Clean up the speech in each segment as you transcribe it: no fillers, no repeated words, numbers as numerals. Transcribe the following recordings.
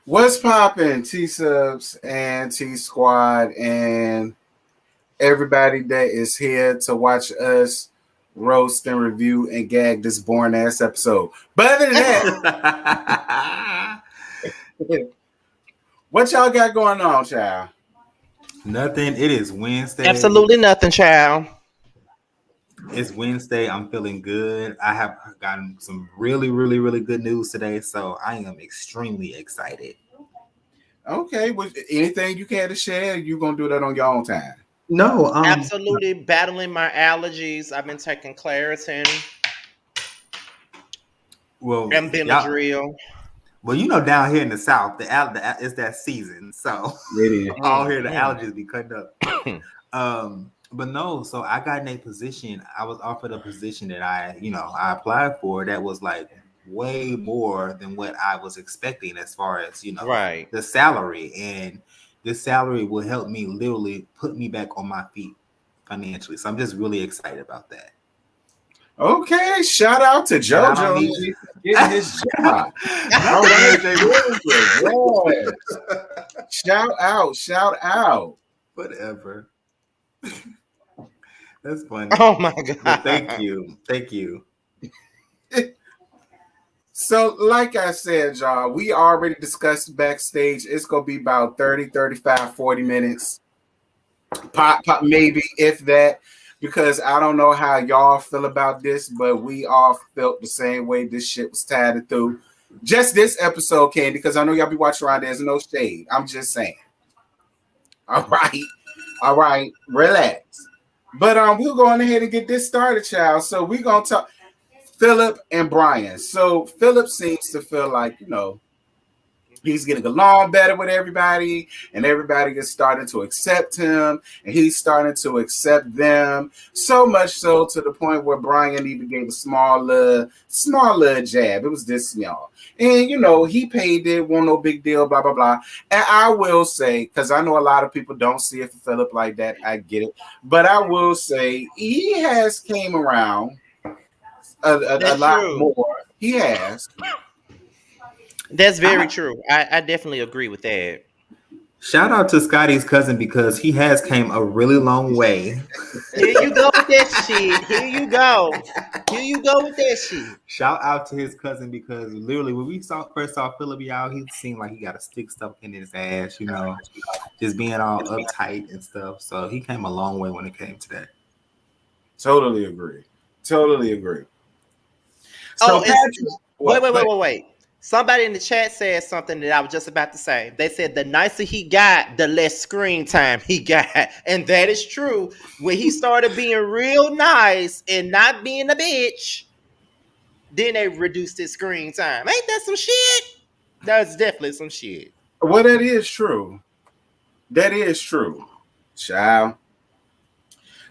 What's poppin', T Subs and T Squad and everybody that is here to watch us roast and review and gag this boring ass episode. But other than that, what y'all got going on, child? Nothing. It is Wednesday. Absolutely nothing, child. It's Wednesday. I'm feeling good. I have gotten some really good news today, so I am extremely excited. Okay, anything you care to share, you gonna do that on your own time. No, Absolutely battling my allergies. I've been taking Claritin and Benadryl. Well, down here in the South, it's that season, so all here the allergies be cutting up. But no, so I got in a position. I was offered a position that I applied for that was like way more than what I was expecting as far as the salary, and this salary will help me literally put me back on my feet financially. So I'm just really excited about that. Okay, shout out to JoJo getting his job. Shout out. Whatever. That's funny. Oh my god! But thank you. So, like I said, y'all, we already discussed backstage. It's gonna be about 30, 35, 40 minutes. Pop, maybe if that. Because I don't know how y'all feel about this, but we all felt the same way this shit was tied through. Just this episode, Candy, because I know y'all be watching around. There's no shade. I'm just saying. All right, relax. But we're going ahead and get this started, child. So we're gonna talk Philip and Brian. So Philip seems to feel like, he's getting along better with everybody, and everybody is starting to accept him, and he's starting to accept them. So much so to the point where Brian even gave a small little jab. It was this small. And, he paid it, wasn't no big deal, blah, blah, blah. And I will say, because I know a lot of people don't see it for Philip like that, I get it. But I will say, he has came around a lot more. He has. That's very true. I definitely agree with that. Shout out to Scotty's cousin because he has came a really long way. Here you go with that shit. Here you go with that shit. Shout out to his cousin because literally when we first saw Philip out, he seemed like he got a stick stuck in his ass, just being all uptight and stuff. So he came a long way when it came to that. Totally agree. So wait. Somebody in the chat said something that I was just about to say. They said the nicer he got, the less screen time he got. And that is true. When he started being real nice and not being a bitch, then they reduced his screen time. Ain't that some shit? That's definitely some shit. Well, that is true. Child.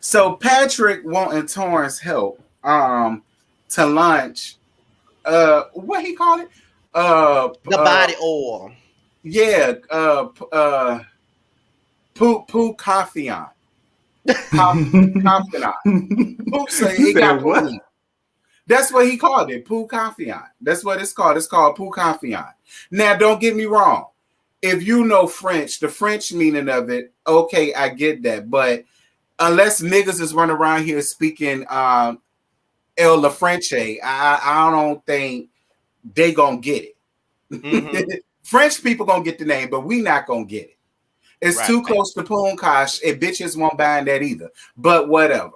So Patrick wanting Torrance help to launch what he called it? The body oil. Yeah, Poo Confiant. Poo say he got what? That's what he called it, Poo Confiant. That's what it's called. It's called Poo Confiant. Now, don't get me wrong. If you know French, the French meaning of it, okay, I get that. But unless niggas is running around here speaking El La Frenche, I don't think they gonna get it. Mm-hmm. French people gonna get the name, but we not gonna get it. It's too close to Poonkosh, and bitches won't buy that either. But whatever.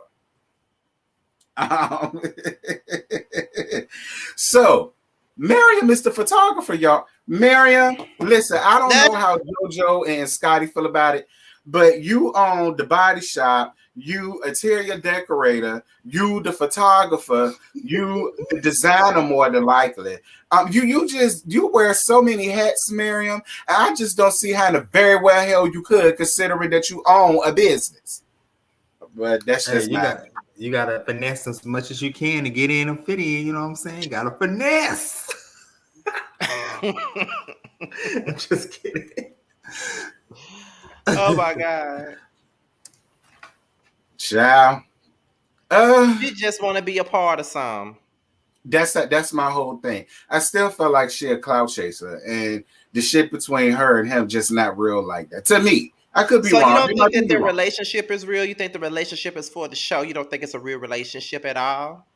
So, Miriam is the photographer, y'all. Miriam, listen, I don't know how JoJo and Scotty feel about it, but you own the body shop. You interior decorator, you the photographer, you the designer more than likely. You wear so many hats, Miriam. And I just don't see how in the very well hell you could, considering that you own a business. But that's just you gotta finesse as much as you can to get in and fit in. You know what I'm saying? Gotta finesse. I'm just kidding. Oh my god. Child. You just want to be a part of some. That's my whole thing. I still feel like she a clout chaser, and the shit between her and him just not real like that. To me, I could be So wrong. you don't It think might that be their wrong. relationship is real? You think the relationship is for the show? You don't think it's a real relationship at all?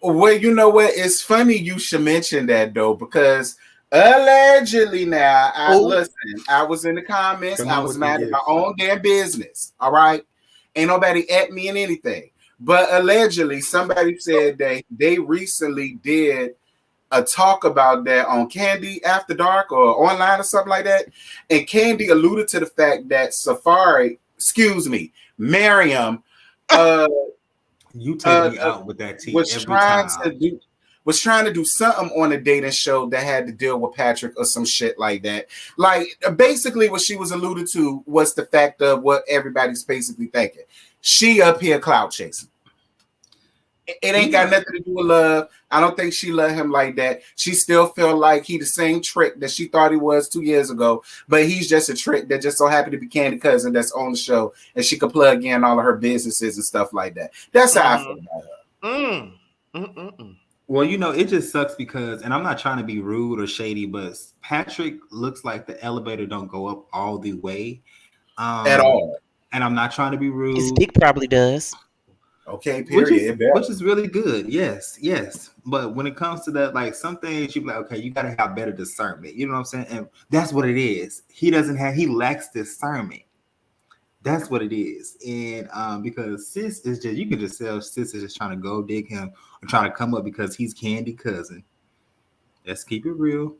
Well, you know what? It's funny you should mention that though, because allegedly now, Oh, I was in the comments. Come I on was with your minding my gifts. own damn business. All right. Ain't nobody at me in anything. But allegedly, somebody said that they recently did a talk about that on Candy After Dark or online or something like that. And Candy alluded to the fact that Miriam, uh, You take uh, me out with that tea was every trying time. to do something on a dating show that had to deal with Patrick or some shit like that. Like basically what she was alluded to was the fact of what everybody's basically thinking. She up here clout chasing. It ain't got nothing to do with love. I don't think she loved him like that. She still feel like he the same trick that she thought he was 2 years ago, but he's just a trick that just so happened to be Candy Cousin that's on the show, and she could plug in all of her businesses and stuff like that. That's how I feel about her. Well, you know, it just sucks because, and I'm not trying to be rude or shady, but Patrick looks like the elevator don't go up all the way. At all. And I'm not trying to be rude. his dick probably does. Okay, period. Which is really good. Yes, yes. But when it comes to that, like some things you be like, okay, you gotta have better discernment. You know what I'm saying? And that's what it is. He lacks discernment. That's what it is. And because sis is just, you can just tell sis is just trying to go dig him or trying to come up because he's Candy Cousin. Let's keep it real.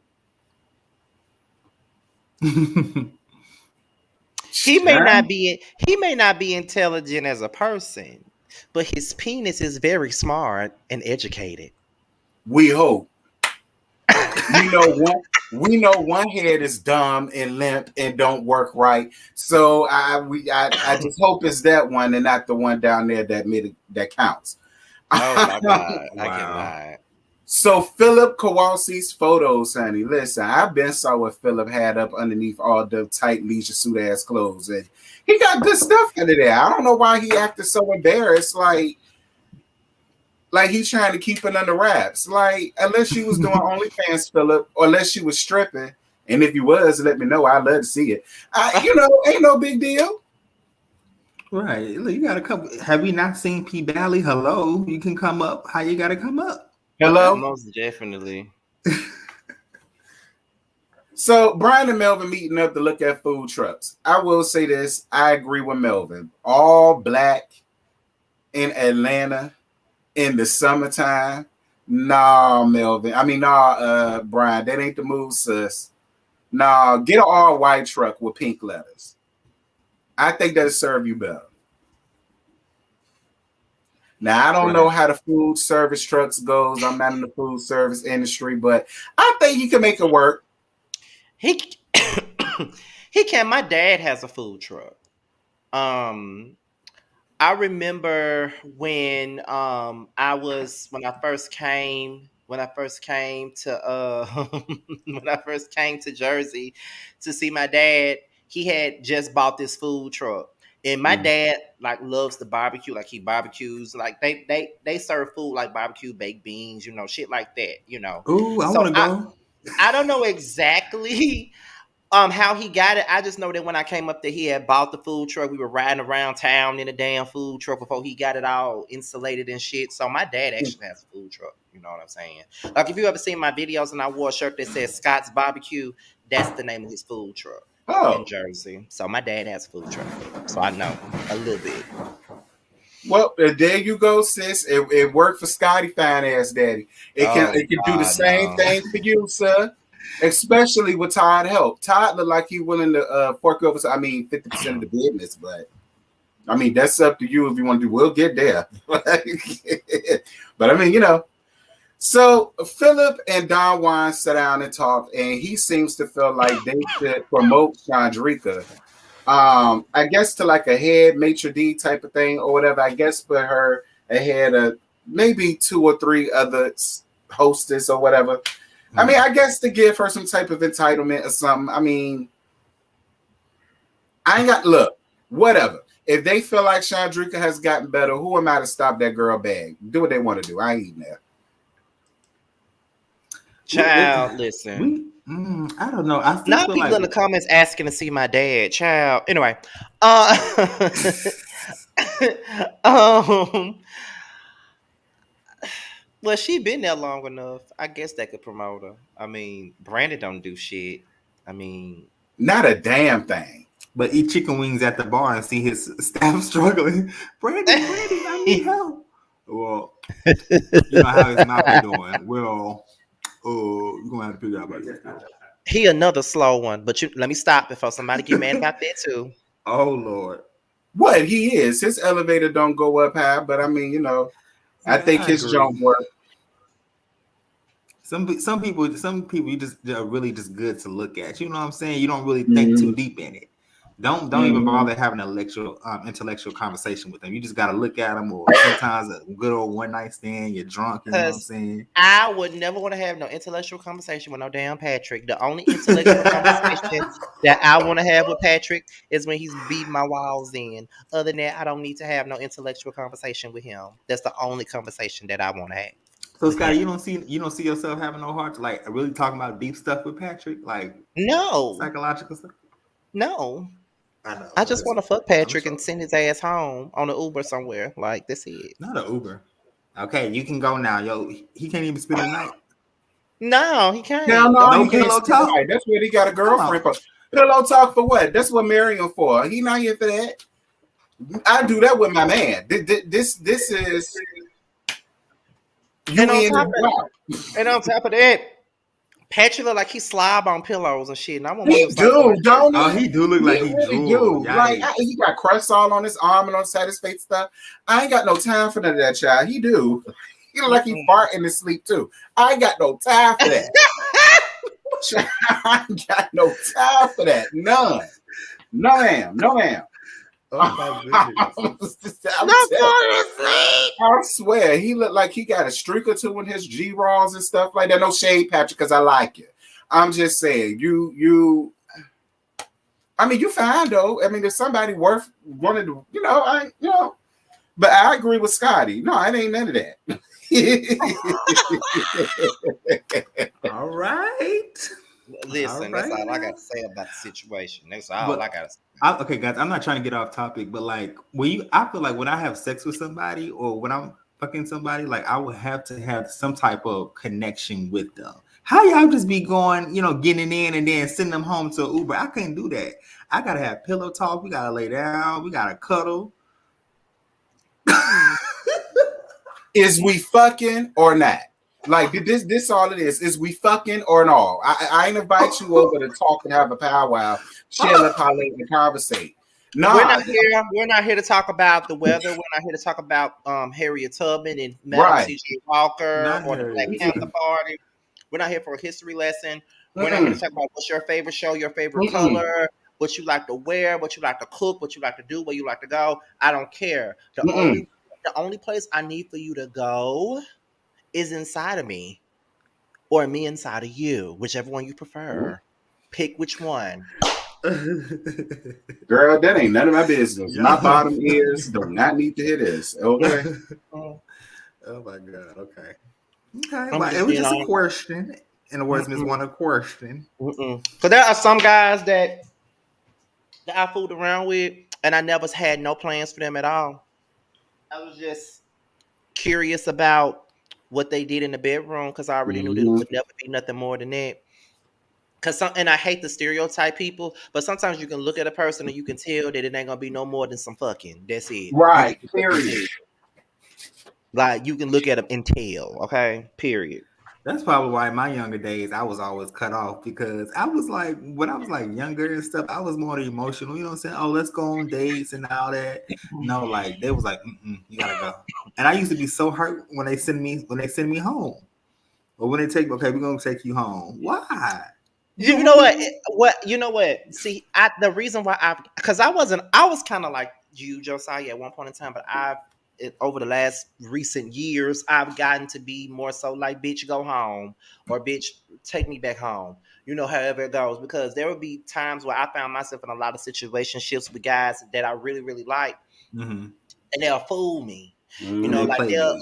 He may not be intelligent as a person, but his penis is very smart and educated. We hope. We know one head is dumb and limp and don't work right. So I just hope it's that one and not the one down there that counts. Oh my god, Wow. I can't lie. So Philip Kowalski's photos, honey. Listen, I've been saw what Philip had up underneath all the tight leisure suit ass clothes, and he got good stuff under there. I don't know why he acted so embarrassed, like he's trying to keep it under wraps. Like unless she was doing OnlyFans, Philip, or unless she was stripping, and if you was, let me know. I'd love to see it. Ain't no big deal. Right. Look, you gotta come. Have you not seen P Valley? Hello, you can come up. How you gotta come up? Hello? Most definitely. So Brian and Melvin meeting up to look at food trucks. I will say this. I agree with Melvin. All black in Atlanta in the summertime. Nah, Melvin. Brian. That ain't the move, sis. Nah, get an all white truck with pink letters. I think that'll serve you better. Now, I don't know how the food service trucks goes. I'm not in the food service industry, but I think you can make it work. He he can. My dad has a food truck. I remember when when I first came to when I first came to Jersey to see my dad, he had just bought this food truck. And my dad like loves the barbecue, like he barbecues, like they serve food like barbecue, baked beans, shit like that, Ooh, I want to go. I don't know exactly how he got it. I just know that when I came up there, he had bought the food truck. We were riding around town in a damn food truck before he got it all insulated and shit. So my dad actually has a food truck. You know what I'm saying? Like if you ever seen my videos and I wore a shirt that says Scott's Barbecue, that's the name of his food truck in Jersey. So my dad has a food truck. So I know a little bit. Well, there you go, sis. It worked for Scotty Fine Ass Daddy. It can do the same thing for you, sir. Especially with Todd help. Todd looked like he willing to fork over 50% of the business, but that's up to you if you want to do. We'll get there. But so Philip and Don Juan sat down and talked, and he seems to feel like they should promote Chandrika. I guess to like a head maitre d' type of thing or whatever. I guess put her ahead of maybe 2 or 3 other hostess or whatever. I guess to give her some type of entitlement or something. Whatever. If they feel like Chandrika has gotten better, who am I to stop that girl bag? Do what they want to do. I ain't eating that. Child, listen. I don't know. I still Now feel people in the comments asking to see my dad. Child. Anyway. Um well, she been there long enough. I guess that could promote her. I mean, Brandon don't do shit. I mean, not a damn thing. But eat chicken wings at the bar and see his staff struggling. Brandon, I need help. Well, you know how his mouth is doing. Well, you're gonna have to figure out about this. he another slow one. But let me stop before somebody get mad about that too. Oh Lord. What he is, his elevator don't go up high, but I mean, I think his jump work. Some people you just are really just good to look at. You know what I'm saying? You don't really think too deep in it. Don't even bother having an intellectual conversation with them. You just got to look at them, or sometimes a good old one night stand. You're drunk. You know what I'm saying? I would never want to have no intellectual conversation with no damn Patrick. The only intellectual conversation that I want to have with Patrick is when he's beating my walls in. Other than that, I don't need to have no intellectual conversation with him. That's the only conversation that I want to have. So Scotty, you don't see yourself having no heart to like really talking about deep stuff with Patrick, like no psychological stuff. No, I know. I just want to fuck Patrick and send his ass home on an Uber somewhere. Like that's it. Not an Uber. Okay, you can go now. Yo, he can't even spend the night. No, he can't. No, he pillow talk. That's what he got a girlfriend for. Pillow talk for what? That's what marrying him for. He not here for that. I do that with my man. This is. And on top of that, Patrick look like he slob on pillows and shit. And I want he do, don't he? Oh, he do look like he do. Like he got crusts all on his arm and on side his face stuff. I ain't got no time for none of that, child. He do. He look like he fart in his sleep too. I ain't got no time for that. I ain't got no time for that. None. No ma'am. Oh my goodness. I swear he looked like he got a streak or two in his G-Raws and stuff like that. No shade, Patrick, because I like you. I'm just saying, you I mean, you fine though. I mean, if somebody worth wanted to, but I agree with Scotty. No, it ain't none of that. All right. Listen, that's all I got to say about the situation. That's all I got to say. Okay, guys, I'm not trying to get off topic, but like I feel like when I have sex with somebody or when I'm fucking somebody, like I would have to have some type of connection with them. How y'all just be going, getting in and then sending them home to an Uber? I can't do that. I gotta have pillow talk. We gotta lay down. We gotta cuddle. Is we fucking or not? Like this all it is. Is we fucking or no? I ain't invite you over to talk and have a powwow, chill and parlay and conversate. No, we're not here to talk about the weather. We're not here to talk about Harriet Tubman and Madam C.J. Walker or the Black Panther Party. We're not here for a history lesson. We're not here to talk about what's your favorite show, your favorite color, what you like to wear, what you like to cook, what you like to do, where you like to go. I don't care. The only place I need for you to go is inside of me or me inside of you, whichever one you prefer. Pick which one. Girl, that ain't none of my business. My bottom ears do not need to hear this. Okay. Oh my God. Okay. It was just a question. In the words, Miss One, a question. Because there are some guys that I fooled around with, and I never had no plans for them at all. I was just curious about what they did in the bedroom because I already knew that it would never be nothing more than that. And I hate to stereotype people, but sometimes you can look at a person and you can tell that it ain't gonna be no more than some fucking. That's it. Right. Period. Like you can look at them and tell. Okay. Period. That's probably why in my younger days I was always cut off because I was like, when I was like younger and stuff, I was more emotional. You know what I'm saying? Oh, let's go on dates and all that. No, like they was like, you gotta go. And I used to be so hurt when they send me home, or when they take, okay, we're gonna take you home. Why? You know what? You know what? See, the reason why because I was kind of like you, Josiah, at one point in time, but over the last recent years, I've gotten to be more so like, bitch, go home, or bitch, take me back home. However it goes, because there would be times where I found myself in a lot of situationships with guys that I really, really like, and they'll fool me. Like they'll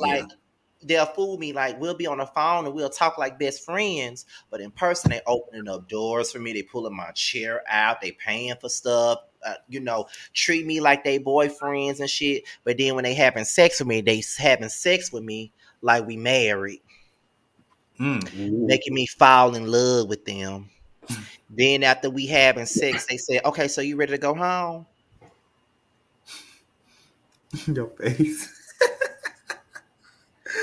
they'll fool me like we'll be on the phone and we'll talk like best friends, but in person they opening up doors for me. They pulling my chair out. They paying for stuff. Treat me like they boyfriends and shit. But then when they having sex with me, they having sex with me like we married, making me fall in love with them. Then after we having sex, they say, "Okay, so you ready to go home?" Your face.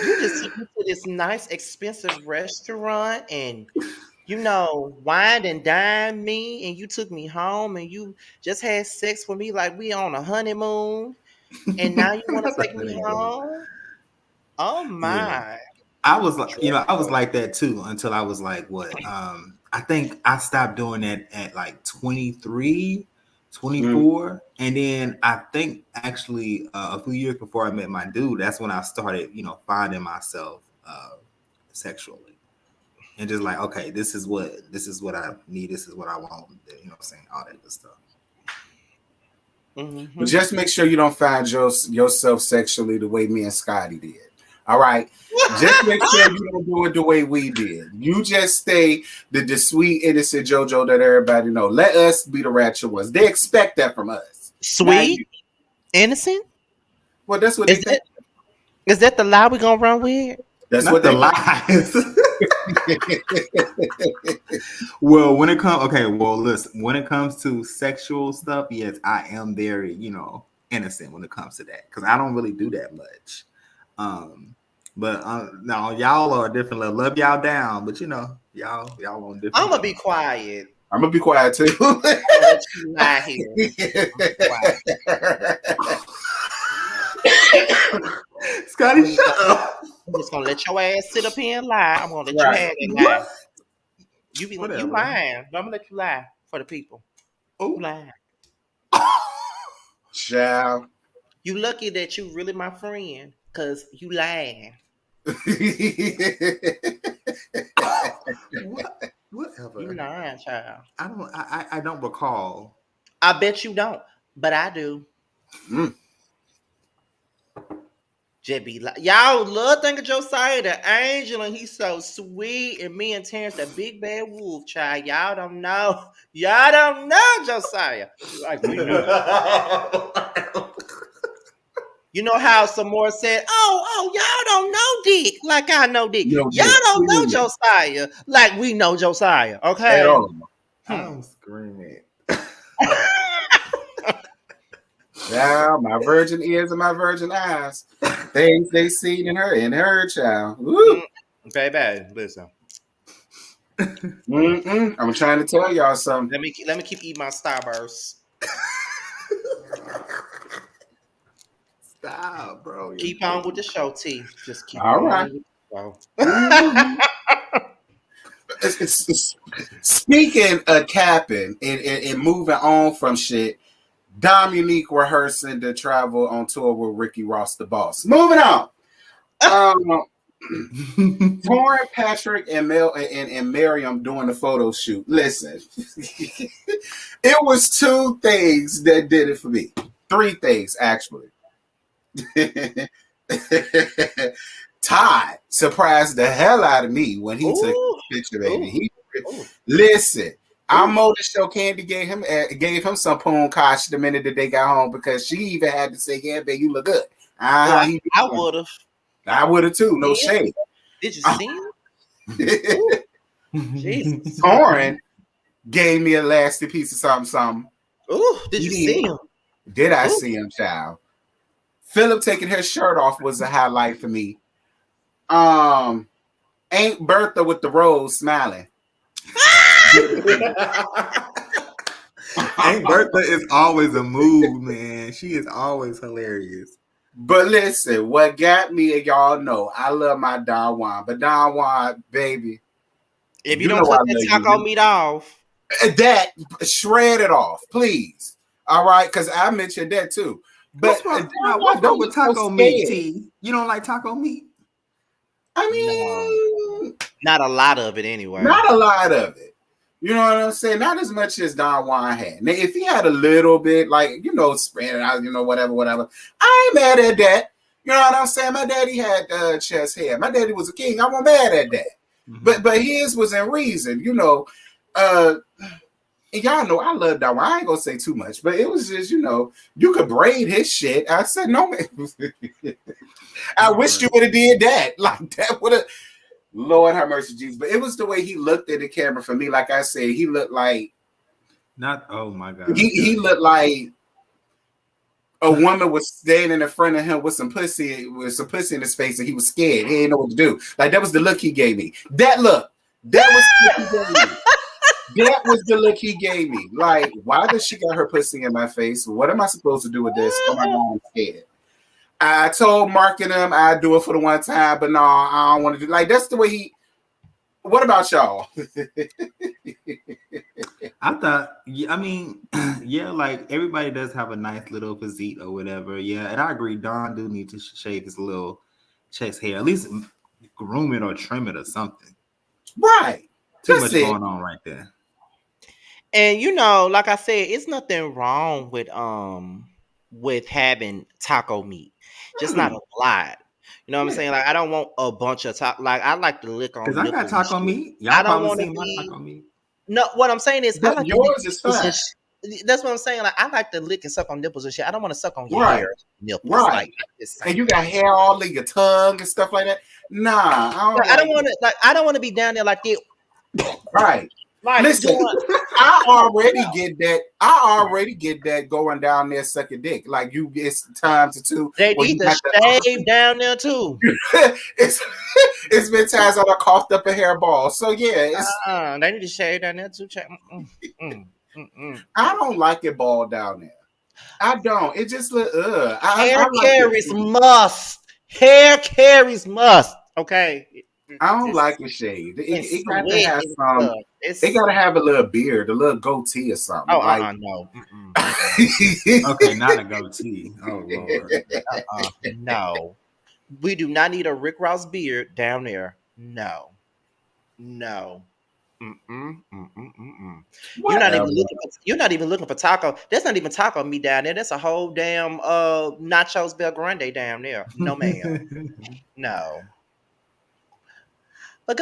You just took me to this nice, expensive restaurant and, wined and dined me, and you took me home and you just had sex with me like we on a honeymoon, and now you want to take me home? Oh my. Yeah. I was like that too until I was like, what? I think I stopped doing that at like 23, 24. And then I think actually a few years before I met my dude, that's when I started, finding myself sexually. And just like, okay, this is what I need, this is what I want, all that good stuff. But just make sure you don't find yourself sexually the way me and Scotty did. All right. Just make sure you don't do it the way we did. You just stay the sweet, innocent JoJo that everybody know. Let us be the ratchet ones. They expect that from us. Sweet, innocent? Well, that's what they think. Is that the lie we're going to run with? That's Not what the they lies. Well, listen, when it comes to sexual stuff, yes, I am very, innocent when it comes to that. Because I don't really do that much. But no, y'all are different level. Love y'all down, but y'all on different. I'm gonna be quiet. I'm gonna be quiet too. Not here. Scotty, shut up. I'm just gonna let your ass sit up here and lie. I'm gonna let you have that lie. You lying. I'm gonna let you lie for the people. Oh, lying. Child. You lucky that you really my friend, cause you lying. Whatever. You lying, child. I don't recall. I bet you don't, but I do. JB, y'all love think of Josiah the angel, and he's so sweet, and me and Terrence the big bad wolf, child. Y'all don't know. Y'all don't know Josiah. Like we know. You know how some more said, oh, y'all don't know Dick like I know Dick. Y'all don't know Josiah like we know Josiah. Okay. I'm screaming. Yeah, my virgin ears and my virgin eyes. Things they seen in her child. Baby, listen. I'm trying to tell y'all something. Let me keep eating my Starburst. Stop, bro. Keep on with the show, T. Just keep all on right. Speaking of capping and moving on from shit, Dominique rehearsing to travel on tour with Ricky Ross the Boss. Moving on. Torrin, Patrick, and Miriam doing the photo shoot. Listen, it was two things that did it for me. Three things, actually. Todd surprised the hell out of me when he took the picture, baby. Listen, I know the show Candy gave him some poon kosh the minute that they got home, because she even had to say, "Yeah, babe, you look good." I would have. I would have too. No shade. Did you see him? Jesus. Torrin gave me a lasty piece of something. Ooh, did you see him? Did I see him, child? Philip taking his shirt off was a highlight for me. Aunt Bertha with the rose smiling. Aunt Bertha is always a mood, man. She is always hilarious. But listen, what got me, and y'all know, I love my Don Juan, but Don Juan, baby, if you don't cut that taco meat off, that shred it off, please. All right, because I mentioned that too. But what don't with taco meat, T? You don't like taco meat? I mean, not a lot of it anyway. Not a lot of it. You know what I'm saying? Not as much as Don Juan had. Now, if he had a little bit, like, spread it out, whatever, I ain't mad at that. You know what I'm saying? My daddy had chest hair. My daddy was a king. I wasn't mad at that. Mm-hmm. But his was in reason, you know. And y'all know I love that one. I ain't gonna say too much, but it was just, you know, you could braid his shit. I said, no, man. I wish you would have did that. Like, that would have, Lord have mercy, Jesus. But it was the way he looked at the camera for me. Like I said, he looked like, oh my God. He looked like a woman was standing in front of him with some pussy in his face, and he was scared. He didn't know what to do. Like, that was the look he gave me. That look. That was the look he gave me. That was the look he gave me. Like, why does she got her pussy in my face? What am I supposed to do with this? Oh my God, I'm scared. I told Mark and them I'd do it for the one time, but no, I don't want to do. Like, that's the way he. What about y'all? I thought, I mean, yeah, like everybody does have a nice little physique or whatever. Yeah, and I agree. Don do need to shave his little chest hair, at least groom it or trim it or something. Right. Too much going on right there. And you know, like I said, it's nothing wrong with having taco meat, just not a lot. You know what I'm saying? Like, I don't want a bunch of taco. Like, I like to lick on. Because I got taco meat. Y'all I don't want to see my taco meat. No, what I'm saying is, I like yours is fine. That's what I'm saying. Like, I like to lick and suck on nipples and shit. I don't want to suck on your hair nipples. Right. Like, and you got hair all in your tongue and stuff like that. Nah, I don't want to. Like, I don't want to be down there like that. Right. Like, listen, I already get that. I already get that going down there sucking dick. Like, you get times or two. They need to shave down there too. it's been times that I coughed up a hairball. So yeah, they need to shave down there too. I don't like it bald down there. I don't. It just look. Hair carries must. Hair carries must. Okay. I don't like it shaved. It got to have some. It got to have a little beard, a little goatee or something. Oh, like, no. Okay, not a goatee. Oh Lord. No, we do not need a Rick Ross beard down there. No. You're not even looking for taco. That's not even taco meat down there. That's a whole damn nachos Bel Grande down there. No, ma'am. No. But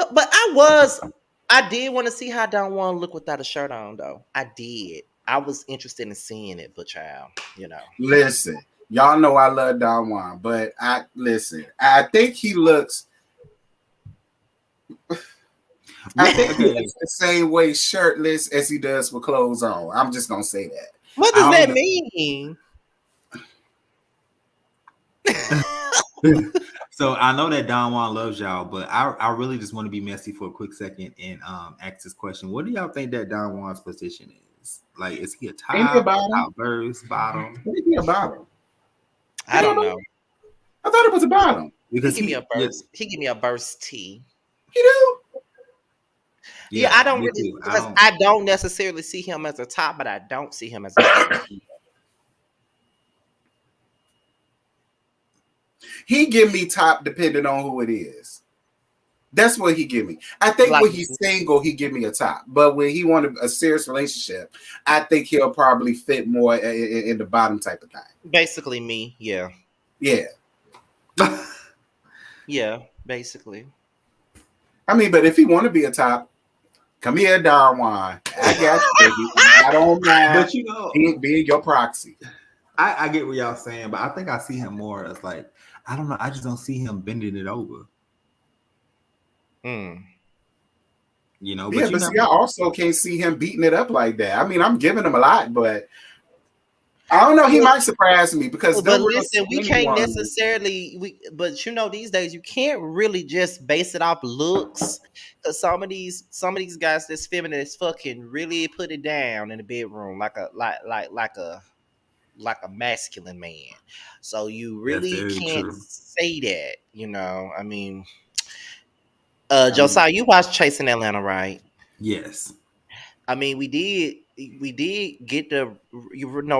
I did want to see how Don Juan look without a shirt on, though. I did. I was interested in seeing it, but child, you know. Listen, y'all know I love Don Juan, but I think he looks. I think he looks the same way shirtless as he does with clothes on. I'm just gonna say that. What does that mean? So I know that Don Juan loves y'all, but I really just want to be messy for a quick second and ask this question. What do y'all think that Don Juan's position is? Like, is he a top, burst, bottom? Maybe he a bottom. I don't know. I thought it was a bottom. Because he give me a burst. He give me a burst T. You do? Yeah, I don't really because I don't necessarily see him as a top, but I don't see him as a bottom. He give me top depending on who it is. That's what he give me. I think when he's single, he give me a top. But when he wanted a serious relationship, I think he'll probably fit more in the bottom type of thing. Basically me, yeah. Yeah. Yeah, basically. I mean, but if he want to be a top, come here, Don Juan. I got you, baby. I don't mind. But you know, being your proxy. I get what y'all saying, but I think I see him more as like, I don't know. I just don't see him bending it over. You know, but see, I also can't see him beating it up like that. I mean, I'm giving him a lot, but I don't know. He might surprise me because. But listen, we can't necessarily. But you know, these days you can't really just base it off looks. Because some of these guys that's feminine as fucking really put it down in the bedroom like a masculine man. So you really can't say that, you know. I mean, Josiah, you watched Chasing Atlanta, right? Yes. I mean, we did get the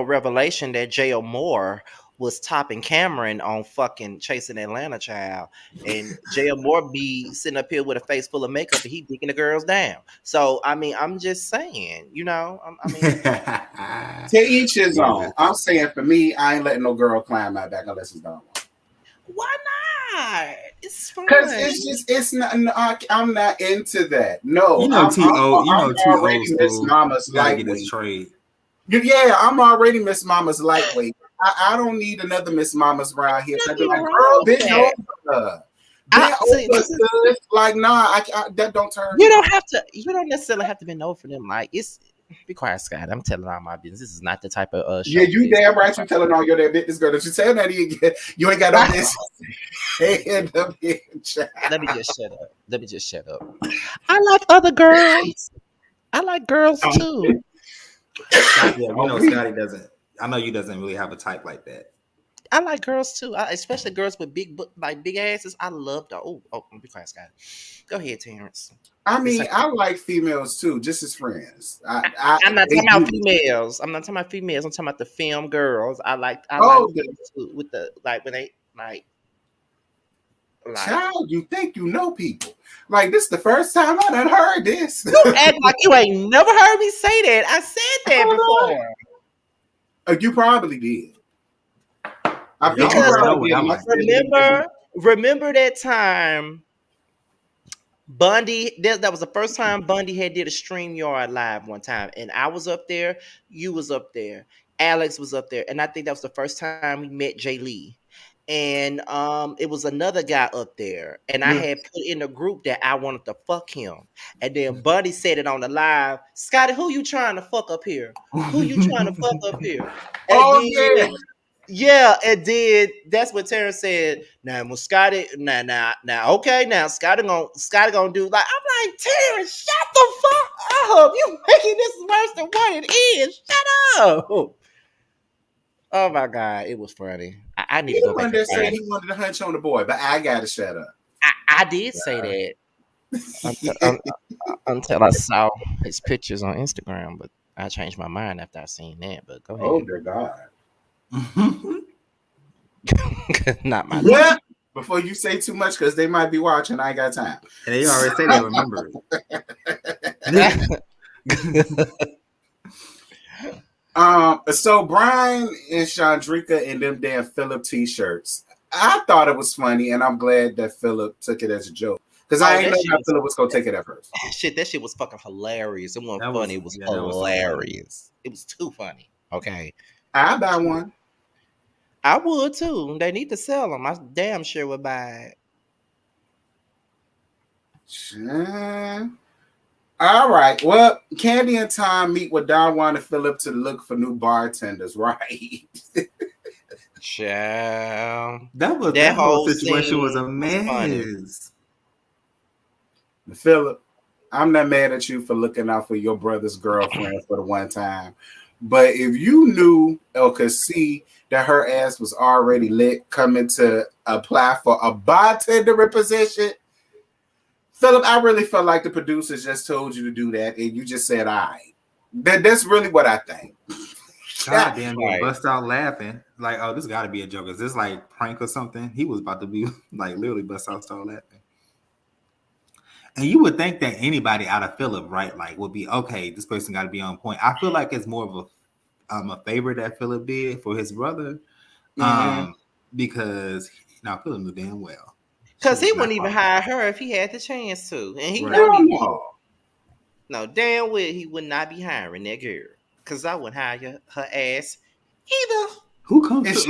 revelation that J.O. Moore was topping Cameron on fucking Chasing Atlanta, child. And J.O. Moore be sitting up here with a face full of makeup and he digging the girls down. So, I mean, I'm just saying, you know, I mean. To each his own. I'm saying for me, I ain't letting no girl climb my back unless it's done. Why not? It's fun. Because it's not. No, I'm not into that. No, You know, I'm already old Miss school. Mama's Gotta get his lightweight. trade. Yeah, I'm already Miss Mama's lightweight. I don't need another Miss Mama's around here. So I'd be like, girl, bend over. Bend over, sis. Like, nah, I that don't turn You me don't on. have to. You don't necessarily have to bend over for them. Like it's. Be quiet, Scott. I'm telling all my business. This is not the type of show. Yeah, you damn right. You telling all your damn business, girl. Don't you tell that you ain't got no business. Let me just shut up. I like other girls. I like girls too. Scotty, Scotty doesn't. I know you doesn't really have a type like that. I like girls too, especially girls with big asses. I love them. Oh, be quiet, Scott. Go ahead, Terrence. I mean, I like females too, just as friends. I'm not talking about females. I'm not talking about females. I'm talking about the film girls. I like with the when they like. Child, you think you know people? Like this is the first time I done heard this. You act like you ain't never heard me say that. I said that before. You probably did. Remember that time Bundy, that was the first time Bundy had did a StreamYard live one time, and I was up there, you was up there, Alex was up there, and I think that was the first time we met Jay Lee. And it was another guy up there, and I had put in a group that I wanted to fuck him. And then Buddy said it on the live, Scotty, who you trying to fuck up here? Who you trying to fuck up here? And yeah, and then that's what Terrence said. Now, when Scotty, now, okay, now Scotty gonna do like I'm like Terrence, shut the fuck up! You making this worse than what it is. Shut up! Oh my god, it was funny. I need to go back. He said he wanted to hunch on the boy, but I gotta shut up. I did say that until I saw his pictures on Instagram, but I changed my mind after I seen that. But go ahead. Oh dear God. Not my life. Before you say too much, because they might be watching. I ain't got time. And they already say they remember it. So Brian and Chandrika and them damn Philip t-shirts. I thought it was funny, and I'm glad that Philip took it as a joke. Because I didn't know how Philip was gonna take it at first. That shit was fucking hilarious. It wasn't funny. It was hilarious. It was too funny. Okay. I'll buy one. I would too. They need to sell them. I damn sure would buy it. All right. Well, Candy and Tom meet with Don Juan and Philip to look for new bartenders, right? Child. That whole situation was a mess. Philip, I'm not mad at you for looking out for your brother's girlfriend for the one time. But if you knew or could see that her ass was already lit coming to apply for a bartender position, Philip, I really felt like the producers just told you to do that and you just said, all right. That's really what I think. God damn, he bust out laughing. Like, oh, this got to be a joke. Is this like prank or something? He was about to be like literally bust out start laughing. And you would think that anybody out of Philip, right, like would be okay. This person got to be on point. I feel like it's more of a favor that Philip did for his brother, because Philip knew damn well. Because he wouldn't even hire her if he had the chance to, and he no damn well he would not be hiring that girl. Because I wouldn't hire her ass either. Who comes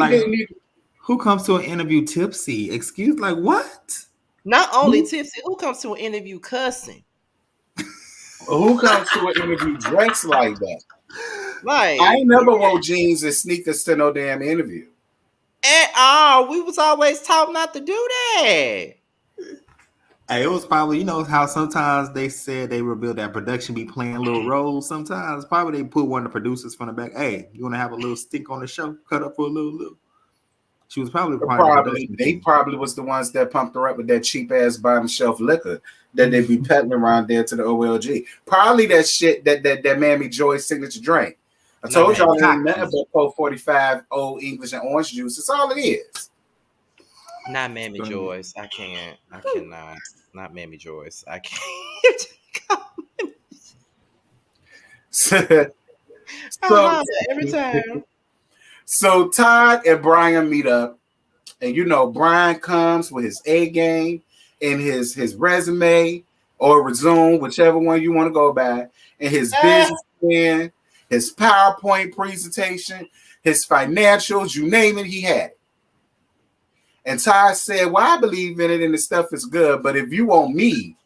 to an interview tipsy? Excuse, like what? Not only tipsy, who comes to an interview cussing? Who comes to an interview dressed like that? Like I ain't never wore jeans and sneakers to no damn interview. At all. We was always taught not to do that. Hey, it was probably, how sometimes they said they revealed that production be playing little roles sometimes. Probably they put one of the producers from the back. Hey, you want to have a little stink on the show? Cut up for a little. She was probably they probably was the ones that pumped her up with that cheap ass bottom shelf liquor that they be peddling around there to the OLG. Probably that shit that Mammy Joy's signature drink. I told y'all it ain't nothing but 445 old English and orange juice. That's all it is. Not Mammy Joyce. I cannot. Not Mammy Joyce. I can't. So every time. So Todd and Brian meet up, And you know, Brian comes with his A game and his resume or resume, whichever one you want to go by, and his business plan, his PowerPoint presentation, his financials, you name it, he had it. And Ty said, well, I believe in it and the stuff is good, but if you want me,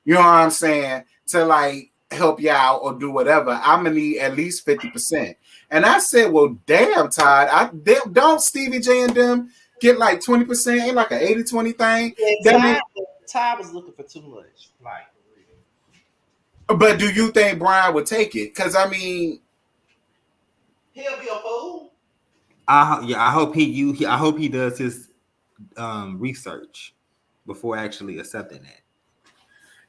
you know what I'm saying, to like help you out or do whatever, I'm gonna need at least 50%. And I said, well, damn, Todd, don't Stevie J and them get like 20%, ain't like an 80-20 thing. Yeah, Ty was looking for too much. Like, but do you think Brian would take it? Because I mean, he'll be a fool. I hope he does his research before actually accepting that.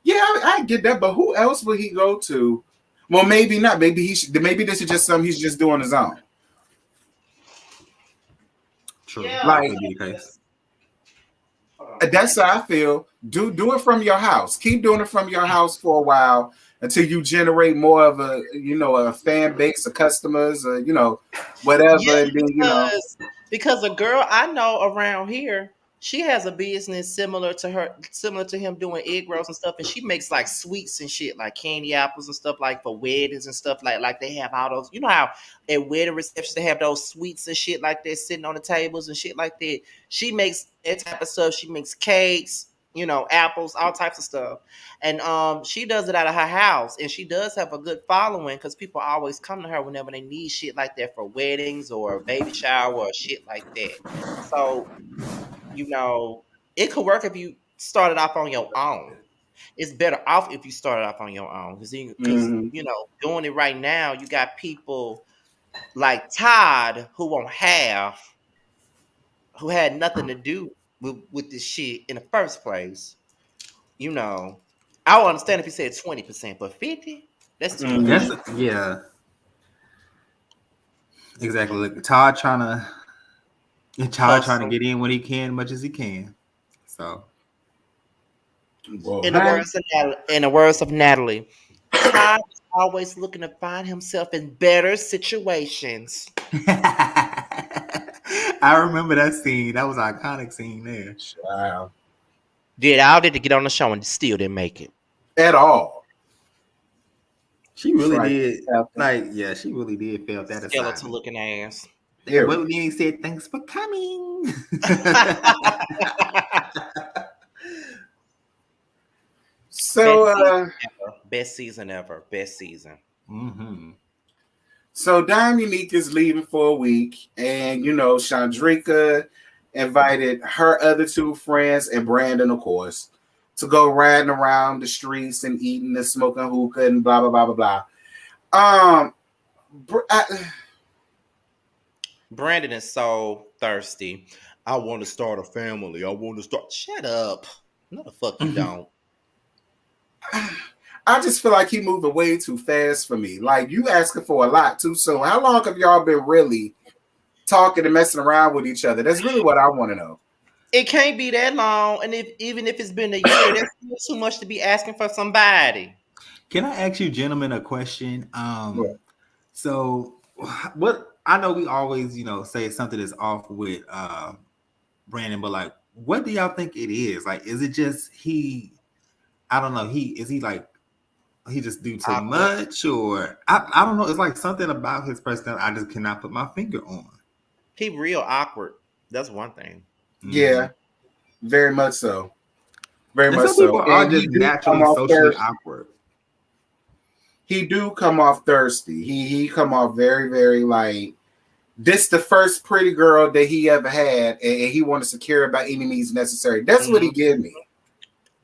Yeah, I get that, but who else would he go to? Well, maybe not. Maybe maybe this is just something he's just doing his own. True. Yeah, like could be the case. That's how I feel. Do it from your house. Keep doing it from your house for a while until you generate more of a fan base of customers, or whatever. Yeah, and then, because a girl I know around here, she has a business similar to him doing egg rolls and stuff, and she makes like sweets and shit, like candy apples and stuff, like for weddings and stuff, like they have all those, you know how at wedding receptions they have those sweets and shit like that sitting on the tables and shit like that. She makes that type of stuff. She makes cakes, apples, all types of stuff. And she does it out of her house, and she does have a good following because people always come to her whenever they need shit like that for weddings or baby shower or shit like that. So, it could work if you started off on your own. It's better off if you started off on your own because doing it right now, you got people like Todd who had nothing to do with this shit in the first place. I would understand if you said 20%, but 50, that's too much. Yeah, exactly. Like Todd trying to get in when he can, much as he can. So, in the words of Natalie, Todd is always looking to find himself in better situations. I remember that scene. That was an iconic scene there. Wow. Did all did to get on the show and still didn't make it at all. She really did. She really did fail that skeleton looking ass. Well, he said thanks for coming. So best season ever. Best season. Mm-hmm. So Dominique is leaving for a week, and Chandrika invited her other two friends and Brandon, of course, to go riding around the streets and eating and smoking hookah and blah blah blah blah blah. Brandon is so thirsty. I want to start a family. I want to start. Shut up. No, the fuck you don't. I just feel like he moving way too fast for me. Like, you asking for a lot too soon. How long have y'all been really talking and messing around with each other? That's really what I want to know. It can't be that long, and even if it's been a year, that's too much to be asking for somebody. Can I ask you gentlemen a question? So what I know we always, say something is off with Brandon, but like, what do y'all think it is? Like, is it just I don't know, he just do too much, or I don't know. It's like something about his personality I just cannot put my finger on. He real awkward. That's one thing. Yeah, very much so. Very much some so. People are just naturally socially awkward. He do come off thirsty. He come off very, very like, this the first pretty girl that he ever had, and he want to secure it by any means necessary. That's what he gave me.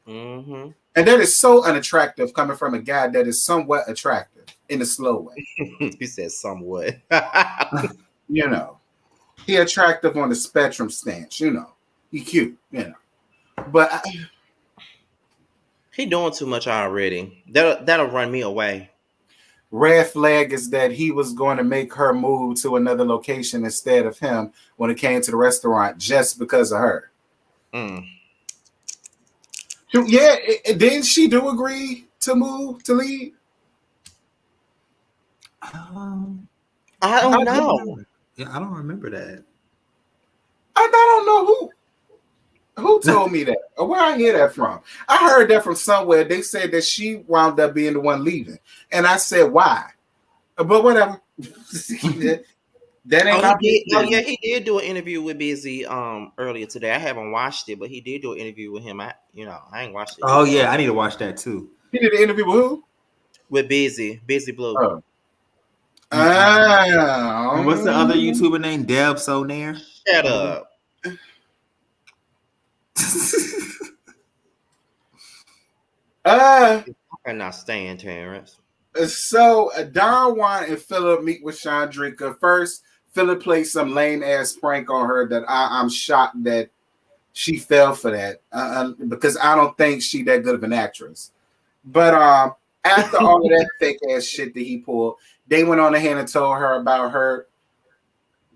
Mm-hmm. And that is so unattractive coming from a guy that is somewhat attractive in a slow way. He said somewhat. He attractive on the spectrum stance. He cute. But he doing too much already. That'll run me away. Red flag is that he was going to make her move to another location instead of him when it came to the restaurant just because of her. Yeah, didn't she do agree to leave? I don't know. Yeah, I don't remember that. I don't know who told me that or where I hear that from. I heard that from somewhere. They said that she wound up being the one leaving, and I said why. But whatever. That ain't my business. Oh yeah, he did do an interview with Busy earlier today. I haven't watched it, but he did do an interview with him. I ain't watched it. Oh yeah, I need to watch that too. He did an interview with who? With Busy Blue. Oh. And what's the other YouTuber named Deb Sonair? Shut up. I cannot stand Terrence. So Don Juan and Philip meet with Chandrika. First, Philip plays some lame ass prank on her that I'm shocked that she fell for that because I don't think she that good of an actress. But after all of that fake ass shit that he pulled, they went on ahead and told her about her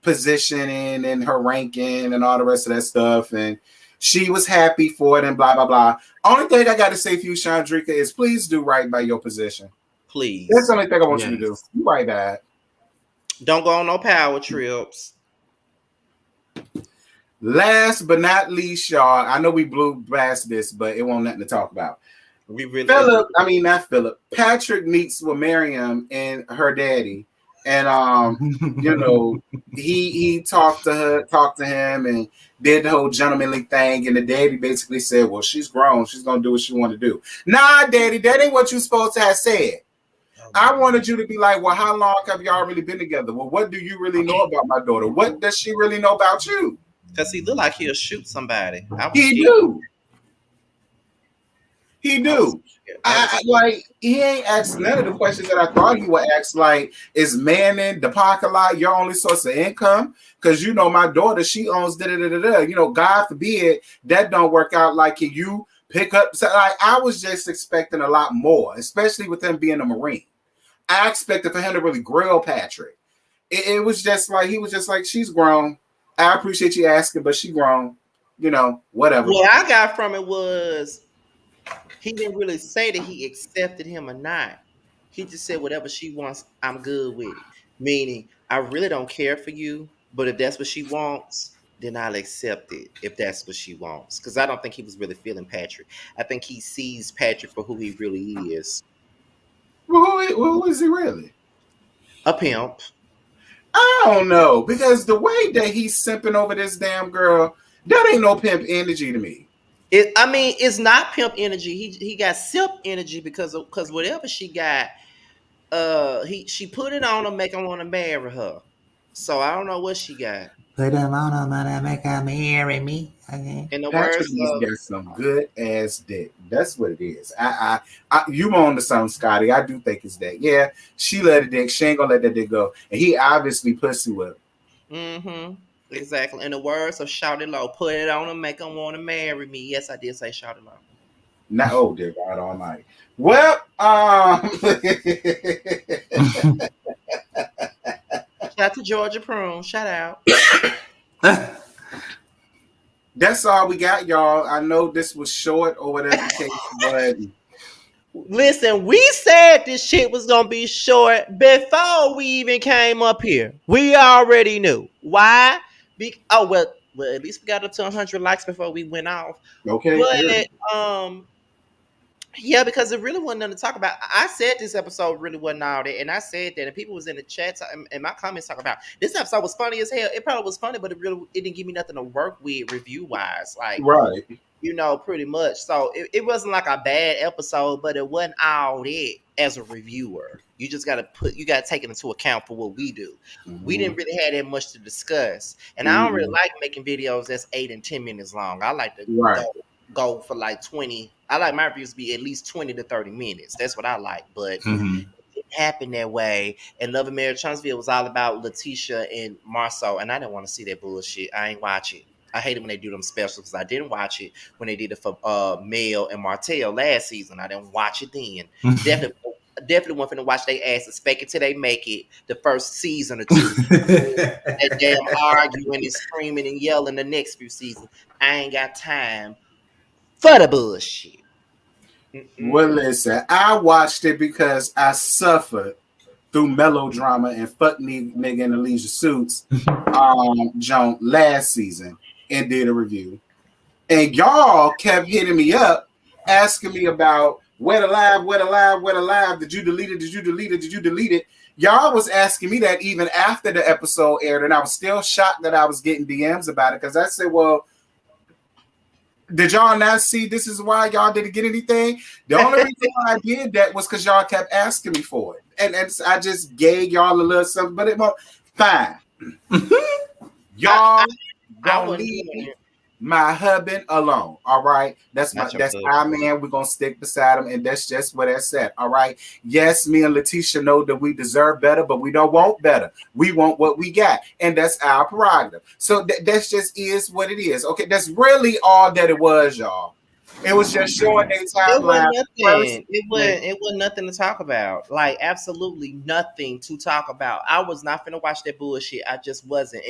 positioning and her ranking and all the rest of that stuff, and she was happy for it and blah blah blah. Only thing I got to say for you, Chandrika, is please do right by your position. Please. That's the only thing I want you to do. You right by it. Don't go on no power trips. Last but not least, y'all, I know we blew past this, but it won't nothing to talk about. We really not Philip. Patrick meets with Miriam and her daddy. And he talked to him and did the whole gentlemanly thing. And the daddy basically said, well, she's grown. She's gonna do what she want to do. Nah, daddy, that ain't what you supposed to have said. I wanted you to be like, well, how long have y'all really been together? Well, what do you really know about my daughter? What does she really know about you? Because he look like he'll shoot somebody. He do. He ain't asked none of the questions that I thought he would ask. Like, is Manning, the parking lot, your only source of income? Because my daughter, she owns God forbid that don't work out. Like, can you pick up? So, like, I was just expecting a lot more, especially with him being a Marine. I expected for him to really grill Patrick. It was just like he was just like, she's grown. I appreciate you asking, but she grown. Whatever. What I got from it was he didn't really say that he accepted him or not. He just said whatever she wants, I'm good with it. Meaning, I really don't care for you, but if that's what she wants, then I'll accept it if that's what she wants. Because I don't think he was really feeling Patrick. I think he sees Patrick for who he really is. Well, who is he really? A pimp. I don't know, because the way that he's simping over this damn girl, that ain't no pimp energy to me. It's not pimp energy. He got simp energy because whatever she got, she put it on him, make him want to marry her. So I don't know what she got. Put him on him and make her marry me. Okay. In the Patrick got some good ass dick. That's what it is. You on to something, Scotty. I do think it's that. Yeah, she let it dick. She ain't gonna let that dick go. And he obviously pussy whipped. Mm-hmm. Exactly. In the words of Shawty Low, put it on him, make him want to marry me. Yes, I did say Shawty Low. Now, oh dear God Almighty. Well, shout out to Georgia Prune. Shout out. That's all we got, y'all. I know this was short or whatever the case, but listen, we said this shit was gonna be short before we even came up here. We already knew why. Well, at least we got up to 100 likes before we went off. Okay, but yeah, because it really wasn't nothing to talk about. I said this episode really wasn't all that, and I said that, and people was in the chat and my comments talking about this episode was funny as hell. It probably was funny, but it didn't give me nothing to work with review wise, like right. Pretty much. So it wasn't like a bad episode, but it wasn't all that as a reviewer. You just got to take it into account for what we do. Mm-hmm. We didn't really have that much to discuss, and I don't really like making videos that's 8 and 10 minutes long. I like to go for like 20. I like my reviews to be at least 20 to 30 minutes. That's what I like. But it didn't happen that way. And Love and Marriage Huntsville was all about Letitia and Marceau. And I didn't want to see that bullshit. I ain't watch it. I hate it when they do them specials because I didn't watch it when they did it for Mel and Martell last season. I didn't watch it then. Definitely want to watch their asses fake it till they make it the first season or two. That damn arguing and screaming and yelling the next few seasons. I ain't got time for the bullshit. Well, listen, I watched it because I suffered through melodrama and fuck nigga in the leisure suits Joan last season and did a review. And y'all kept hitting me up, asking me about where the live, did you delete it? Y'all was asking me that even after the episode aired, and I was still shocked that I was getting DMs about it, because I said, well, did y'all not see this is why y'all didn't get anything? The only reason why I did that was because y'all kept asking me for it. And I just gave y'all a little something, but it won't. Fine. Y'all gonna leave my husband alone. All right. That's our man. We're gonna stick beside him, and that's just what I said. All right. Yes, me and Letitia know that we deserve better, but we don't want better. We want what we got, and that's our prerogative. So that's just is what it is. Okay, that's really all that it was, y'all. It was just showing their timeline. It was nothing to talk about. Like, absolutely nothing to talk about. I was not finna watch that bullshit. I just wasn't.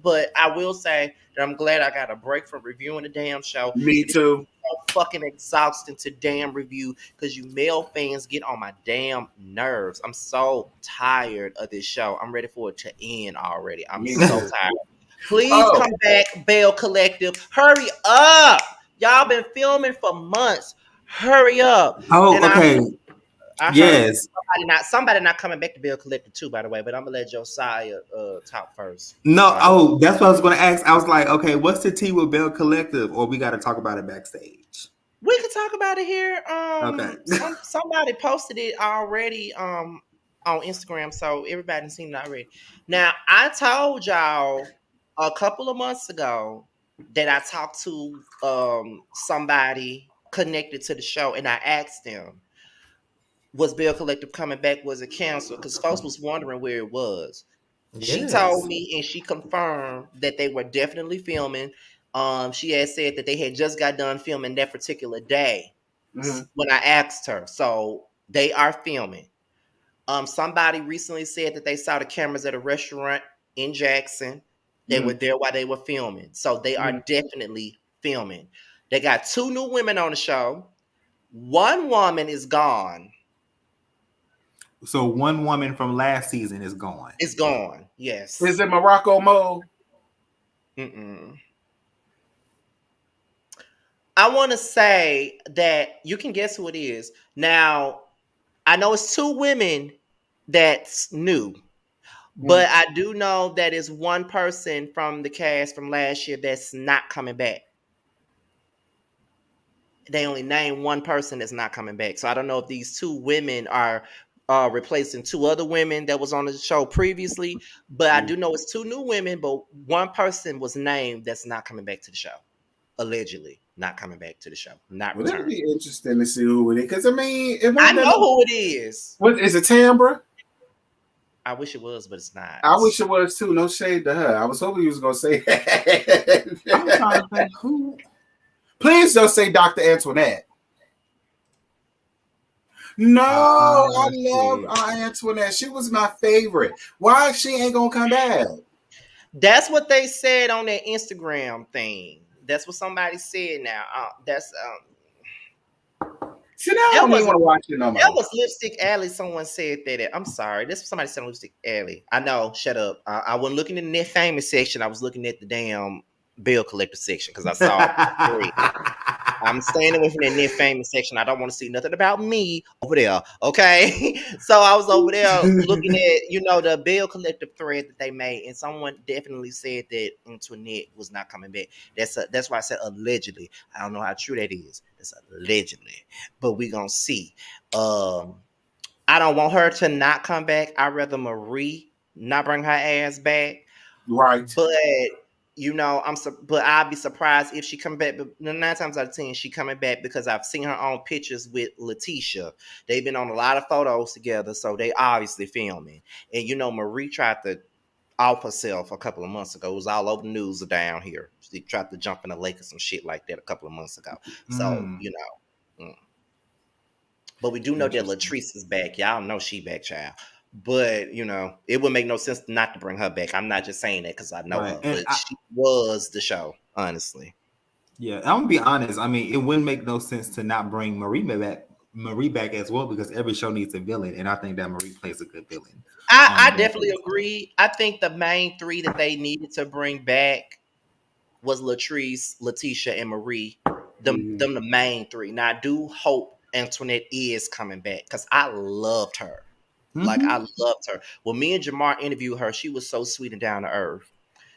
But I will say that I'm glad I got a break from reviewing the damn show. Me too. So fucking exhausting to damn review, because you male fans get on my damn nerves. I'm so tired of this show. I'm ready for it to end already. I'm so tired. Please come back, Bell Collective. Hurry up. Y'all been filming for months. Hurry up. Oh, and okay. Yes. Somebody not coming back to Bell Collective too, by the way, but I'm gonna let Josiah talk first. No, that's what I was gonna ask. I was like, okay, what's the tea with Bell Collective, or we gotta talk about it backstage? We can talk about it here. Okay. Somebody posted it already on Instagram, so everybody's seen it already. Now, I told y'all a couple of months ago that I talked to somebody connected to the show, and I asked them, was Bell Collective coming back? Was it canceled? Because folks was wondering where it was. Yes. She told me, and she confirmed that they were definitely filming. She had said that they had just got done filming that particular day when I asked her. So they are filming. Somebody recently said that they saw the cameras at a restaurant in Jackson. They were there while they were filming. So they are definitely filming. They got 2 new women on the show. 1 woman is gone. So 1 woman from last season is gone. It's gone, yes. Is it Morocco Mo? I want to say that you can guess who it is. Now, I know it's 2 women that's new. But I do know that it's 1 person from the cast from last year that's not coming back. They only named 1 person that's not coming back. So I don't know if these 2 women are replacing 2 other women that was on the show previously. But I do know it's 2 new women, but 1 person was named that's not coming back to the show. Allegedly not coming back to the show. Not returning. It'd be interesting to see who it is. Because, I mean... I know who it is. What, is it Tambra? I wish it was, but it's not. I wish it was too. No shade to her. I was hoping you was gonna say that. I'm trying to think who. Please don't say Dr. Antoinette. No, I love Antoinette. She was my favorite. Why she ain't gonna come back? That's what they said on their Instagram thing. That's what somebody said. Now, See, now I don't even want to watch it no more. That was Lipstick Alley. Someone said that. I'm sorry. This was somebody said Lipstick Alley. I know. Shut up. I wasn't looking in the Net Famous section. I was looking at the damn Bill Collector section because I saw it. I'm staying away from the Net Famous section. I don't want to see nothing about me over there. Okay. So I was over there looking at, the Bill Collective thread that they made, and someone definitely said that Antoinette was not coming back. That's why I said allegedly. I don't know how true that is. It's allegedly, but we gonna see. I don't want her to not come back. I'd rather Marie not bring her ass back. Right. But but I'd be surprised if she come back. But 9 times out of 10, she coming back because I've seen her on pictures with Letitia. They've been on a lot of photos together, so they obviously filming. And Marie tried to off herself a couple of months ago. It was all over the news down here. She tried to jump in the lake or some shit like that a couple of months ago. So but we do know that Latrice is back. Y'all know she back, child. But, it would make no sense not to bring her back. I'm not just saying that because I know her. But she was the show, honestly. Yeah, I'm going to be honest. I mean, it wouldn't make no sense to not bring Marie back Marie back as well because every show needs a villain, and I think that Marie plays a good villain. I definitely agree. I think the main three that they needed to bring back was Latrice, Letitia, and Marie. Them the main three. Now I do hope Antoinette is coming back because I loved her. Like I loved her. When me and Jamar interviewed her, she was so sweet and down to earth.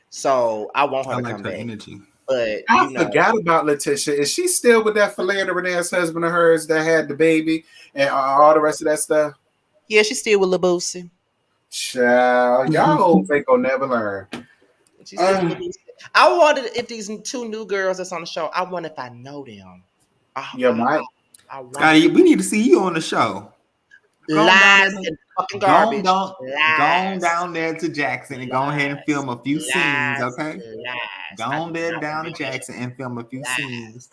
So I want her to come back. Energy. But I forgot about Letitia. Is she still with that philandering ass husband of hers that had the baby and all the rest of that stuff? Yeah, she's still with LaBoosie. Child, y'all old fake will never learn. She's still with LaBoosie. I wondered if these two new girls that's on the show, I wonder if I know them. We need to see you on the show. Lies and fucking garbage. Go down there to Jackson and go ahead and film a few scenes, okay? Go on there down to Jackson and film a few scenes.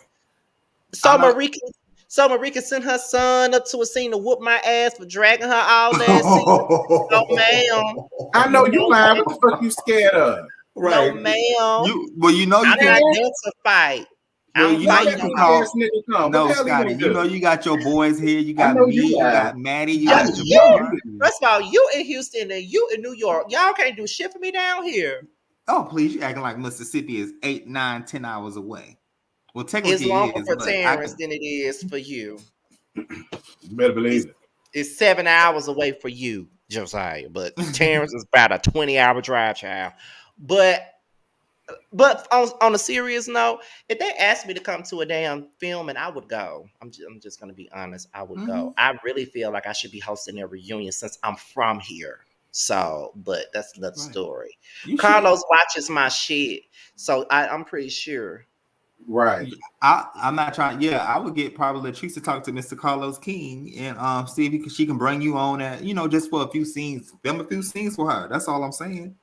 So Marika sent her son up to a scene to whoop my ass for dragging her all that scene. No, ma'am. I know you lying. What the fuck you scared of? Right. No, ma'am. You can dance a fight. Well, you know you can call. No, Scotty. You know you got your boys here. You got me. You got Maddie. You got Jamar. First of all, you in Houston and you in New York. Y'all can't do shit for me down here. Oh, please! You acting like Mississippi is 8, 9, 10 hours away. Well, technically, it's longer for Terrence than it is for you. You better believe it. It's 7 hours away for you, Josiah. But Terrence is about a 20-hour drive, child. But on a serious note, if they asked me to come to a damn film, and I would go. I'm just gonna be honest. I would go. I really feel like I should be hosting a reunion since I'm from here. So, but that's another story. Carlos watches my shit, so I'm pretty sure. Right. I'm not trying. Yeah, I would get probably Latrice to talk to Mr. Carlos King and see if she can bring you on at just for a few scenes, film a few scenes for her. That's all I'm saying.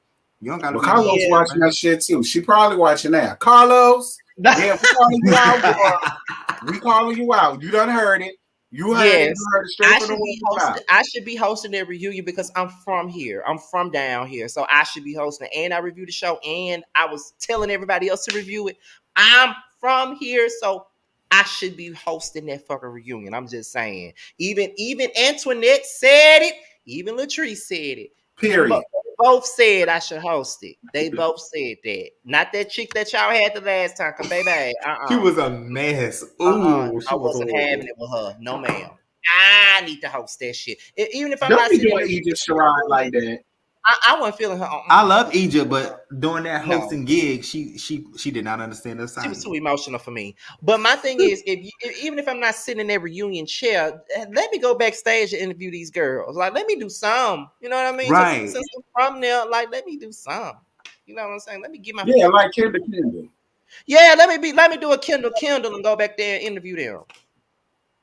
You don't got to. Carlos watching that shit too. She probably watching that. Carlos, yeah, we calling you out. We calling you out. You done heard it. You heard it. You heard it straight from the mouth. I should be hosting that reunion because I'm from here. I'm from down here, so I should be hosting it. And I reviewed the show, and I was telling everybody else to review it. I'm from here, so I should be hosting that fucking reunion. I'm just saying. Even Antoinette said it. Even Latrice said it. Period. Both said I should host it. They both said that. Not that chick that y'all had the last time, cause baby, she was a mess. I wasn't having it with her. No, ma'am. I need to host that shit. Even if I'm not doing Egypt Sherrod like that. I wasn't feeling her. I love Egypt, but during that hosting gig, she did not understand the assignment. She was too emotional for me. But my thing is, even if I'm not sitting in that reunion chair, let me go backstage and interview these girls. Like, let me do some. You know what I mean? Right. Since I'm from there, like, let me do some. You know what I'm saying? Let me get my like Kendall. Yeah, let me do a Kendall and go back there and interview them.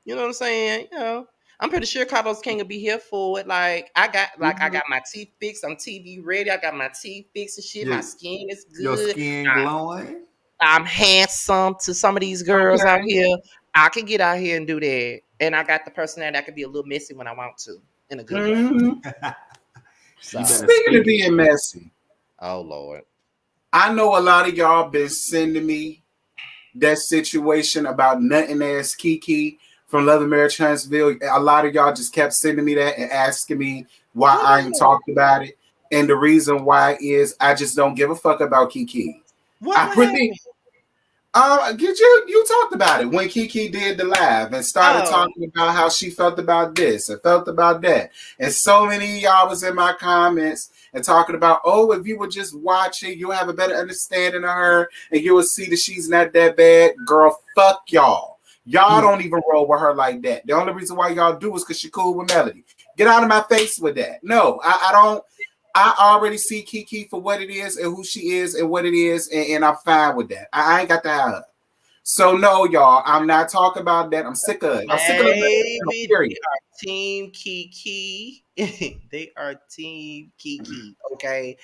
You know what I'm saying? I'm pretty sure Carlos King will be here for it. Like I got my teeth fixed. I'm TV ready. I got my teeth fixed and shit. My skin is good. Your skin glowing. I'm handsome to some of these girls out here. I can get out here and do that. And I got the personality. I can be a little messy when I want to. In a good way. So, speaking of being messy. Oh Lord. I know a lot of y'all been sending me that situation about nothing ass Kiki from Love and Marriage Huntsville. A lot of y'all just kept sending me that and asking me why I ain't talked about it. And the reason why is I just don't give a fuck about Kiki. You talked about it when Kiki did the live and started talking about how she felt about this and felt about that. And so many of y'all was in my comments and talking about, if you would just watch it, you'll have a better understanding of her and you will see that she's not that bad. Girl, fuck y'all. Y'all don't even roll with her like that. The only reason why y'all do is because she cool with Melody. Get out of my face with that. No, I don't. I already see Kiki for what it is and who she is and what it is, and I'm fine with that. I ain't got to have her. So no, y'all, I'm not talking about that. I'm sick of it. I'm sick of it. They are Team Kiki. They are Team Kiki. Okay,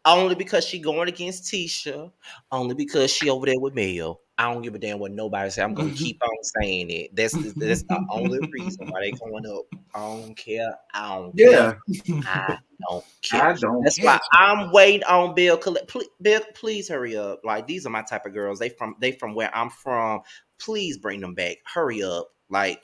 only because she going against Tisha. Only because she over there with Mel. I don't give a damn what nobody say. I'm gonna keep on saying it. That's the only reason why they going up. I don't care. I don't care. I don't care. That's why I'm waiting on Bill. Bill, please hurry up. Like, these are my type of girls. They from where I'm from. Please bring them back. Hurry up. Like,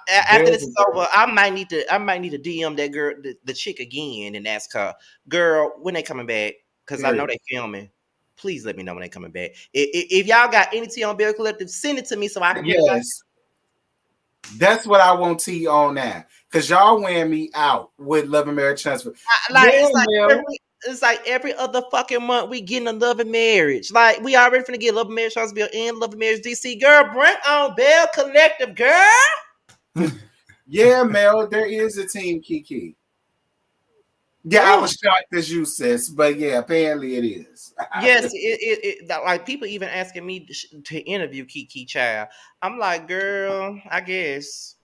After this is over, I might need to DM that girl, the chick again, and ask her, girl, when they coming back? Because I know they filming. Please let me know when they coming back. If y'all got any tea on Bear Collective, send it to me so I can. Yes, that's what I want tea on now. Cause y'all wearing me out with Love and Marriage Transfer. It's like every other fucking month we getting a Love and Marriage. Like we already finna get Love and Marriage Transfer and Love and Marriage DC. Girl, bring on Bell Collective, girl. Yeah, Mel, there is a team Kiki. Yeah, I was shocked as you, sis, but yeah, apparently it is. Yes, it like people even asking me to interview Kiki Child. I'm like, girl, I guess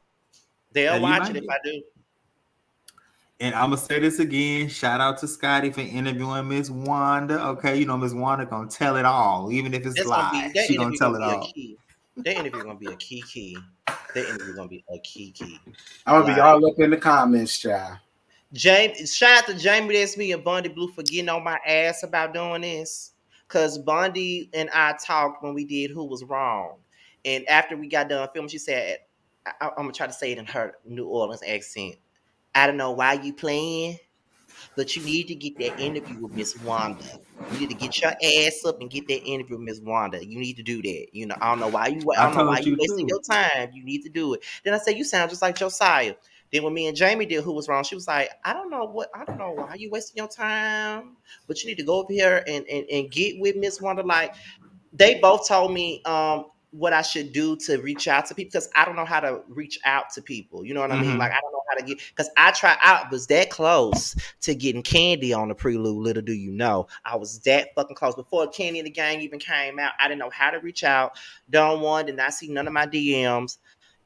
they'll watch it if I do. And I'm gonna say this again. Shout out to Scotty for interviewing Miss Wanda. Okay, you know Miss Wanda gonna tell it all, even if it's live. She gonna tell it all. That interview gonna be a key. That interview gonna be a key. I'm gonna be all up in the comments, child. James, shout out to Jamie, that's me and Bundy Blue for getting on my ass about doing this. Cause Bundy and I talked when we did Who Was Wrong. And after we got done filming, she said, I'm gonna try to say it in her New Orleans accent. I don't know why you playing, but you need to get that interview with Miss Wanda. You need to get your ass up and get that interview with Miss Wanda. You need to do that. You know, I don't know why you wasting your time. You need to do it. Then I said, you sound just like Josiah. Then when me and Jamie did Who Was Wrong, she was like, I don't know why you wasting your time, but you need to go over here and get with Miss Wanda. Like, they both told me what I should do to reach out to people, because I don't know how to reach out to people. You know what I mean? Like, I don't know how to get, because I was that close to getting Candy on the Prelude. Little do you know, I was that fucking close. Before Candy and the Gang even came out, I didn't know how to reach out. Did not see none of my DMs.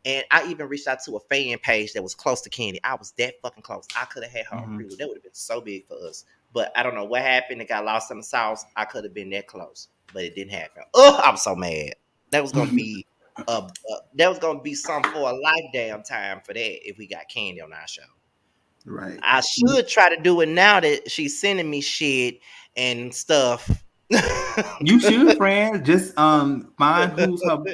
And I even reached out to a fan page that was close to Candy. I was that fucking close. I could have had her on Prelude. That would have been so big for us. But I don't know what happened. It got lost in the sauce. I could have been that close, but it didn't happen. Oh, I'm so mad. That was gonna be something for a lifetime time for that if we got Candy on our show. Right. I should try to do it now that she's sending me shit and stuff. You should, friend. Just find who's her.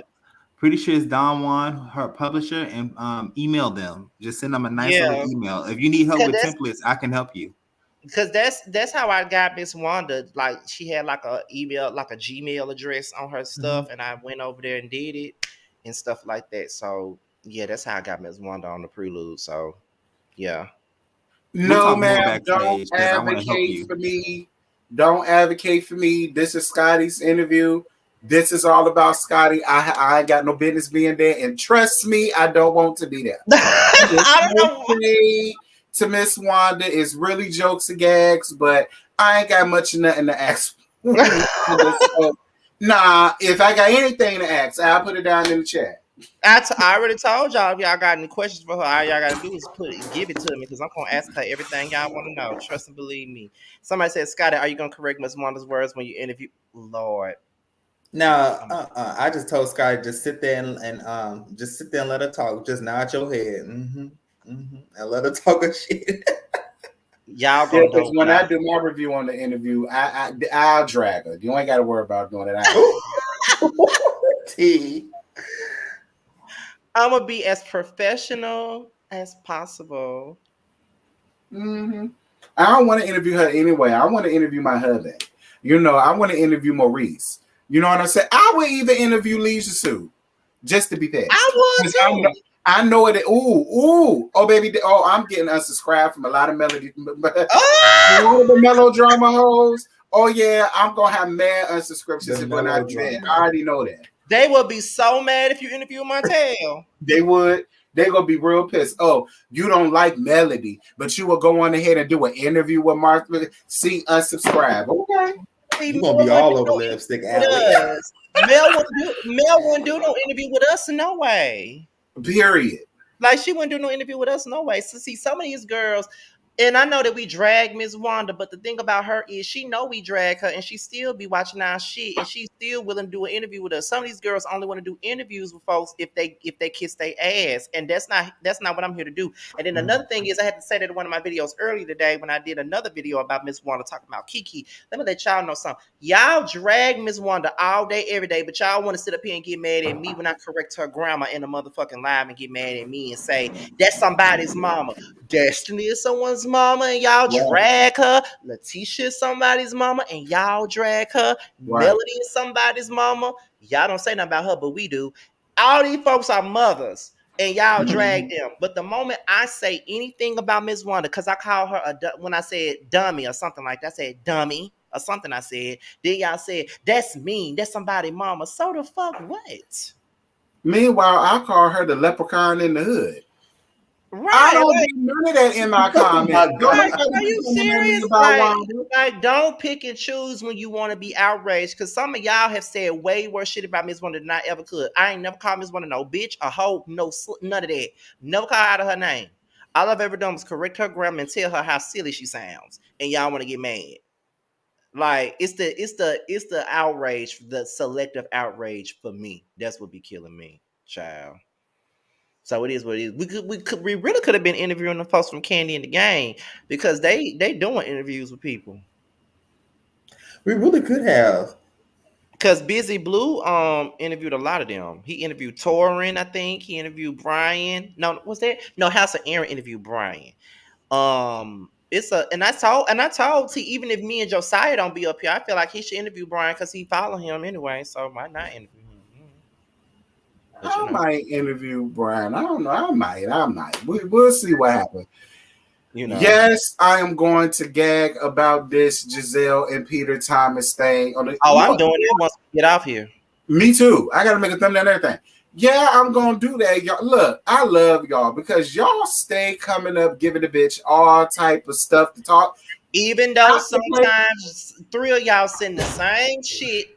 Pretty sure it's Don Juan, her publisher, and email them. Just send them a nice little email. If you need help with templates, I can help you. Because that's how I got Miss Wanda. Like, she had like a email, like a Gmail address on her stuff, and I went over there and did it and stuff like that. So yeah, that's how I got Miss Wanda on the Prelude. So yeah. No, man, don't advocate for me. Don't advocate for me. This is Scotty's interview. This is all about Scotty. I ain't got no business being there, and trust me, I don't want to be there. I don't know. To Miss Wanda is really jokes and gags, but I ain't got much of nothing to ask. So, nah, if I got anything to ask, I'll put it down in the chat. I already told y'all, if y'all got any questions for her, all y'all gotta do is give it to me, because I'm gonna ask her everything y'all want to know. Trust and believe me. Somebody said, Scotty, are you gonna correct Miss Wanda's words when you interview? Lord. No, I just told Scotty, just sit there and just sit there and let her talk. Just nod your head, and let her talk her shit. Y'all gonna know when I do my review on the interview, I'll drag her. You ain't got to worry about doing it. I'm gonna be as professional as possible. I don't want to interview her anyway. I want to interview my husband. You know, I want to interview Maurice. You know what I'm saying? I would even interview Leisure Suit just to be paid. I would too. I know it. Oh, baby. Oh, I'm getting unsubscribed from a lot of melody. All the melodrama hoes. Oh, yeah. I'm going to have mad unsubscriptions when I do that. I already know that. They would be so mad if you interview Montel. They would. They're going to be real pissed. Oh, you don't like melody, but you will go on ahead and do an interview with Martha. See, unsubscribe. Okay. You're going to be all over Lipstick Alley. Mel wouldn't do no interview with us, no way. Period. Like, she wouldn't do no interview with us, no way. So, see, some of these girls, And I know that we drag Miss Wanda, but the thing about her is she know we drag her, and she still be watching our shit, and she's still willing to do an interview with us. Some of these girls only want to do interviews with folks if they kiss their ass, and that's not what I'm here to do. And then another thing is, I had to say that in one of my videos earlier today when I did another video about Miss Wanda talking about Kiki. Let me let y'all know something. Y'all drag Miss Wanda all day, every day, but y'all want to sit up here and get mad at me when I correct her grandma in a motherfucking live and get mad at me and say that's somebody's mama. Destiny is someone's mama and y'all drag her. Letitia is somebody's mama and y'all drag her. Right. Melody is somebody's mama. Y'all don't say nothing about her, but we do. All these folks are mothers and y'all drag them. But the moment I say anything about Miss Wanda, because I call her when I said dummy or something like that, I said dummy or something I said, then y'all said, that's mean. That's somebody's mama. So the fuck what? Meanwhile, I call her the leprechaun in the hood. Right, I don't do none of that in my comments. Are you serious? Like, don't pick and choose when you want to be outraged. Because some of y'all have said way worse shit about Miss Wanda than I ever could. I ain't never called Miss Wanda no bitch, a hoe, none of that. Never called out of her name. All I've ever done was correct her grammar and tell her how silly she sounds, and y'all want to get mad. Like it's the outrage, the selective outrage for me. That's what be killing me, child. So it is what it is. We really could have been interviewing the folks from Candy in the Game because they doing interviews with people. We really could have. Because Busy Blue interviewed a lot of them. He interviewed Torin, I think. He interviewed Brian. No, was that? No, House of Aaron interviewed Brian. And I told T, even if me and Josiah don't be up here, I feel like he should interview Brian because he follow him anyway. So why not interview him? I might interview Brian. I don't know. I might. We'll see what happens. Yes, I am going to gag about this Giselle and Peter Thomas thing. I'm doing it once we get off here. Me too. I got to make a thumbnail and everything. Yeah, I'm going to do that. Y'all, look, I love y'all because y'all stay coming up giving the bitch all type of stuff to talk. Even though sometimes three of y'all send the same shit,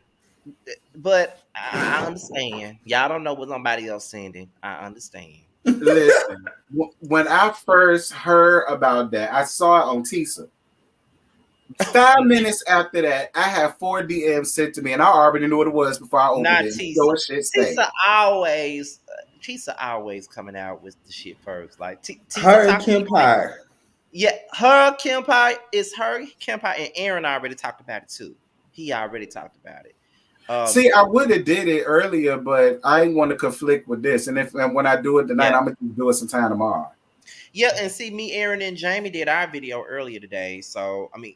but I understand. Y'all don't know what somebody else sending. I understand. Listen, when I first heard about that, I saw it on Tisa. 5 minutes after that, I had 4 DMs sent to me, and I already knew what it was before I opened it. Tisa always coming out with the shit first. Like her and Kim Pie. Yeah, her Kim Pie is her Kim Pie, and Aaron already talked about it too. He already talked about it. See, I would have did it earlier, but I didn't want to conflict with this. And when I do it tonight, I'm gonna do it sometime tomorrow. Yeah, and see, me, Aaron, and Jamie did our video earlier today. So I mean,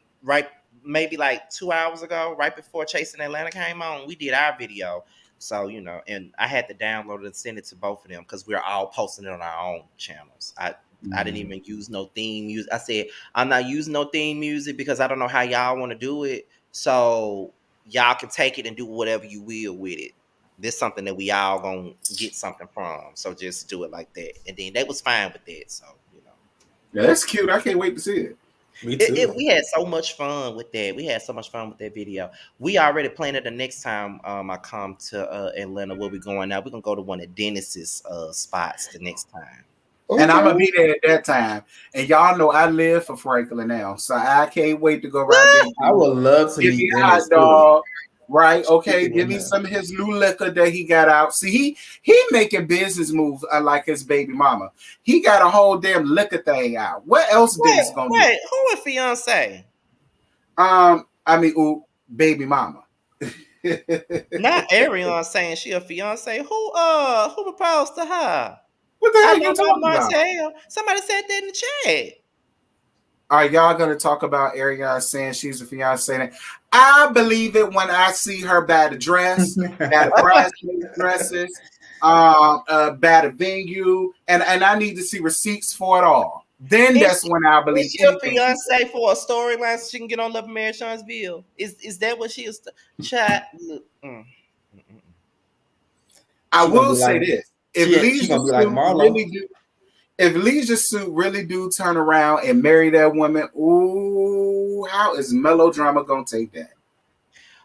maybe like 2 hours ago, right before Chasing Atlanta came on, we did our video. So and I had to download it and send it to both of them because we're all posting it on our own channels. I didn't even use no theme music. I said I'm not using no theme music because I don't know how y'all want to do it. So y'all can take it and do whatever you will with it. This is something that we all gonna get something from. So just do it like that. And then they was fine with that. So yeah, that's cute. I can't wait to see it. Me too. We had so much fun with that. We had so much fun with that video. We already planned it the next time I come to Atlanta. Where we going now? We're gonna go to one of Dennis's spots the next time. Okay. And I'm gonna be there at that time. And y'all know I live for Franklin now, so I can't wait to go right there. I would love to meet hot dog. Right? Okay, give me some of his new liquor that he got out. See, he making business moves unlike his baby mama. He got a whole damn liquor thing out. What else Dennis gonna do? Who is fiance? Baby mama. Not Ariana saying she a fiance. Who proposed to her? What the hell are you talking about? Somebody said that in the chat. Are y'all gonna talk about Ariana saying she's a fiance? I believe it when I see her buy the dress, buy the bridesmaid dresses, buy the venue, and I need to see receipts for it all. Then that's when I believe. Is she a fiance for a storyline so she can get on Love and Marriage Seansville? Is that what she is? Chat. I will say this: if Leisure Suit really do turn around and marry that woman, ooh, how is Melodrama gonna take that?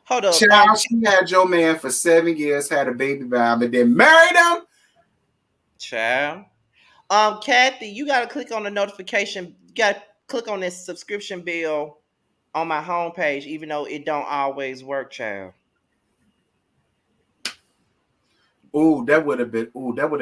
Hold up. Child, she had your man for 7 years, had a baby by him, and then married him. Child. Kathy, you gotta click on the notification. You gotta click on this subscription bill on my homepage, even though it don't always work, child. That would have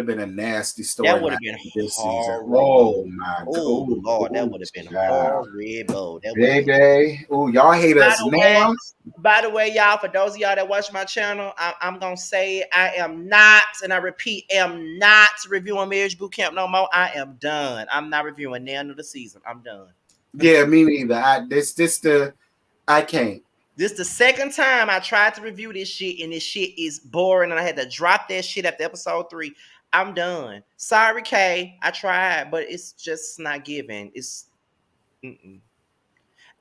been a nasty story. That would have been this horrible. season. Oh my god. Oh Lord, that would have been horrible. Baby. Oh, y'all hate us now. By the way, y'all, for those of y'all that watch my channel, I'm gonna say I am not, and I repeat, am not reviewing Marriage Boot Camp no more. I am done. I'm not reviewing the end of the season. I'm done. Yeah, me neither. I can't. This is the second time I tried to review this shit, and this shit is boring, and I had to drop that shit after episode 3. I'm done. Sorry, Kay. I tried, but it's just not giving. It's.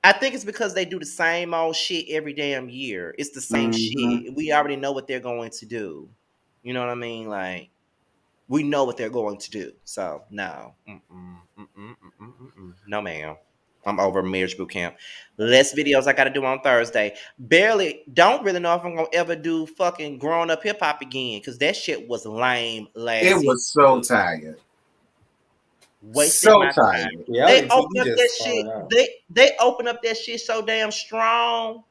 I think it's because they do the same old shit every damn year. It's the same shit. We already know what they're going to do. You know what I mean? Like, we know what they're going to do. So, no. No, ma'am. I'm over Marriage Boot Camp. Less videos I got to do on Thursday. Don't really know if I'm going to ever do fucking Grown Up Hip Hop again, because that shit was lame last year. It was so tired. So tired. Yeah, they open up that shit. They open up that shit so damn strong,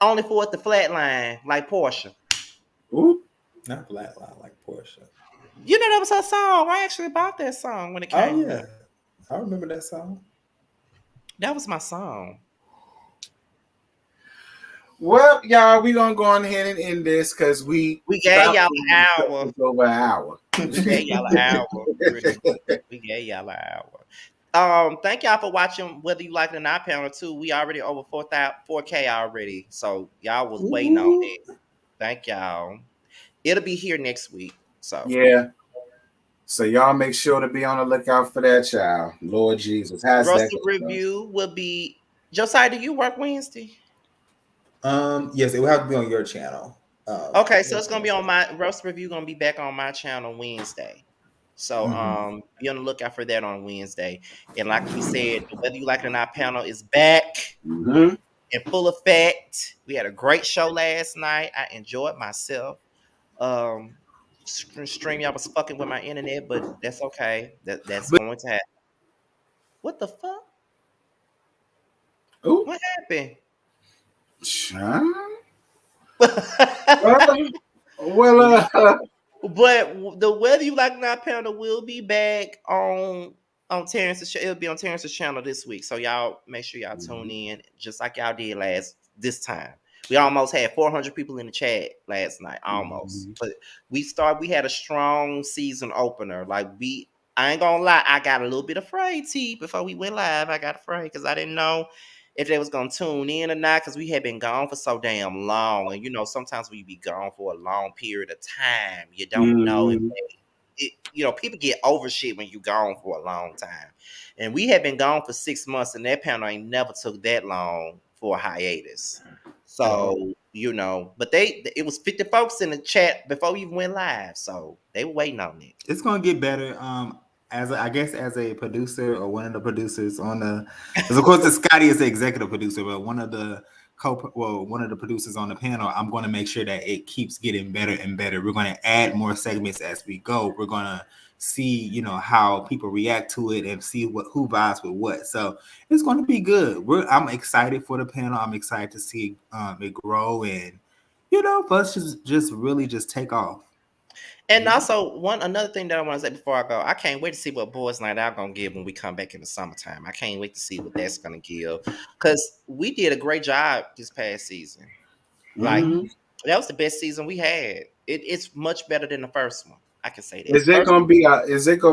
only for it to flatline like Portia. Ooh, not flatline like Portia. You know that was her song. I actually bought that song when it came. Oh yeah, I remember that song. That was my song. Well, y'all, we gonna go on ahead and end this because we gave y'all an hour. Over an hour. We gave y'all an hour. We gave y'all an hour. Thank y'all for watching. Whether you like it or not, panel 2. We already over 4K already. So y'all was waiting on it. Thank y'all. It'll be here next week. So yeah. So y'all make sure to be on the lookout for that, child. Lord Jesus. How's Roasted review will be. Josiah, do you work Wednesday? Yes, it will have to be on your channel. Okay, so it's gonna be on my roast review. Gonna be back on my channel Wednesday. So be on the lookout for that on Wednesday. And like we said, Whether You Like It or Not panel is back in full effect. We had a great show last night. I enjoyed myself. Stream y'all was fucking with my internet, but that's okay. That's going to happen. What the fuck? Ooh. What happened? But the Whether You Like It or Not panel will be back on Terrence's. It'll be on Terrence's channel this week. So y'all make sure y'all tune in, just like y'all did this time. We almost had 400 people in the chat last night, almost. But we had a strong season opener. Like I ain't gonna lie, I got a little bit afraid, T, before we went live. I got afraid because I didn't know if they was gonna tune in or not, because we had been gone for so damn long. And sometimes we be gone for a long period of time. You don't know if people get over shit when you gone for a long time. And we had been gone for 6 months, and that panel ain't never took that long for a hiatus. So, but it was 50 folks in the chat before we even went live. So they were waiting on it. It's gonna get better. As a producer or one of the producers because of course Scotty is the executive producer, but one of the producers on the panel, I'm going to make sure that it keeps getting better and better. We're going to add more segments as we go. We're going to see, how people react to it and see who vibes with what. So it's going to be good. I'm excited for the panel. I'm excited to see it grow and, for us just really take off. And also, another thing that I want to say before I go, I can't wait to see what Boys Night Out gonna give when we come back in the summertime. I can't wait to see what that's gonna give, because we did a great job this past season. Like that was the best season we had. It's much better than the first one. I can say that. Is it gonna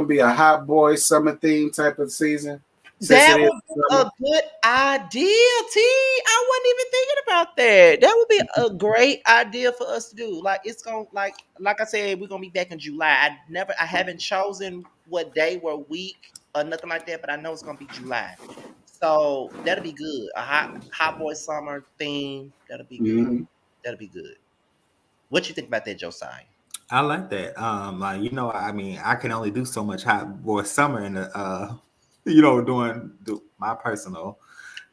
be a hot boy summer theme type of season? That would be a good idea, T. I wasn't even thinking about that. That would be a great idea for us to do. Like it's gonna like I said, we're gonna be back in July. I haven't chosen what day or week or nothing like that, but I know it's gonna be July. So that'll be good. A hot boy summer theme. That'll be good. That'll be good. What you think about that, Josiah? I like that. I can only do so much hot boy summer in the doing my personal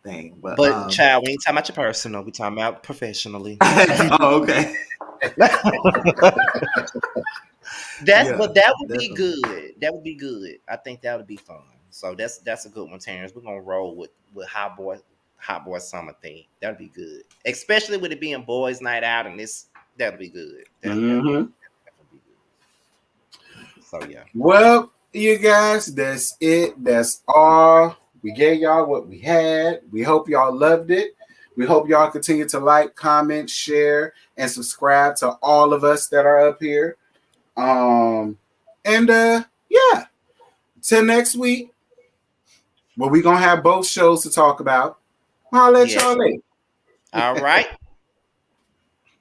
thing. But child, we ain't talking about your personal. We talking about professionally. Oh, okay. That would be good. That would be good. I think that would be fun. So that's a good one, Terrence. We're gonna roll with hot boy summer theme. That'll be good, especially with it being boys' night out, and that'll be good. That'll be good. So yeah. Well, you guys, that's it. That's all. We gave y'all what we had. We hope y'all loved it. We hope y'all continue to like, comment, share, and subscribe to all of us that are up here. Yeah. Till next week, where we're gonna have both shows to talk about. I'll let y'all later. All right.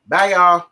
Bye, y'all.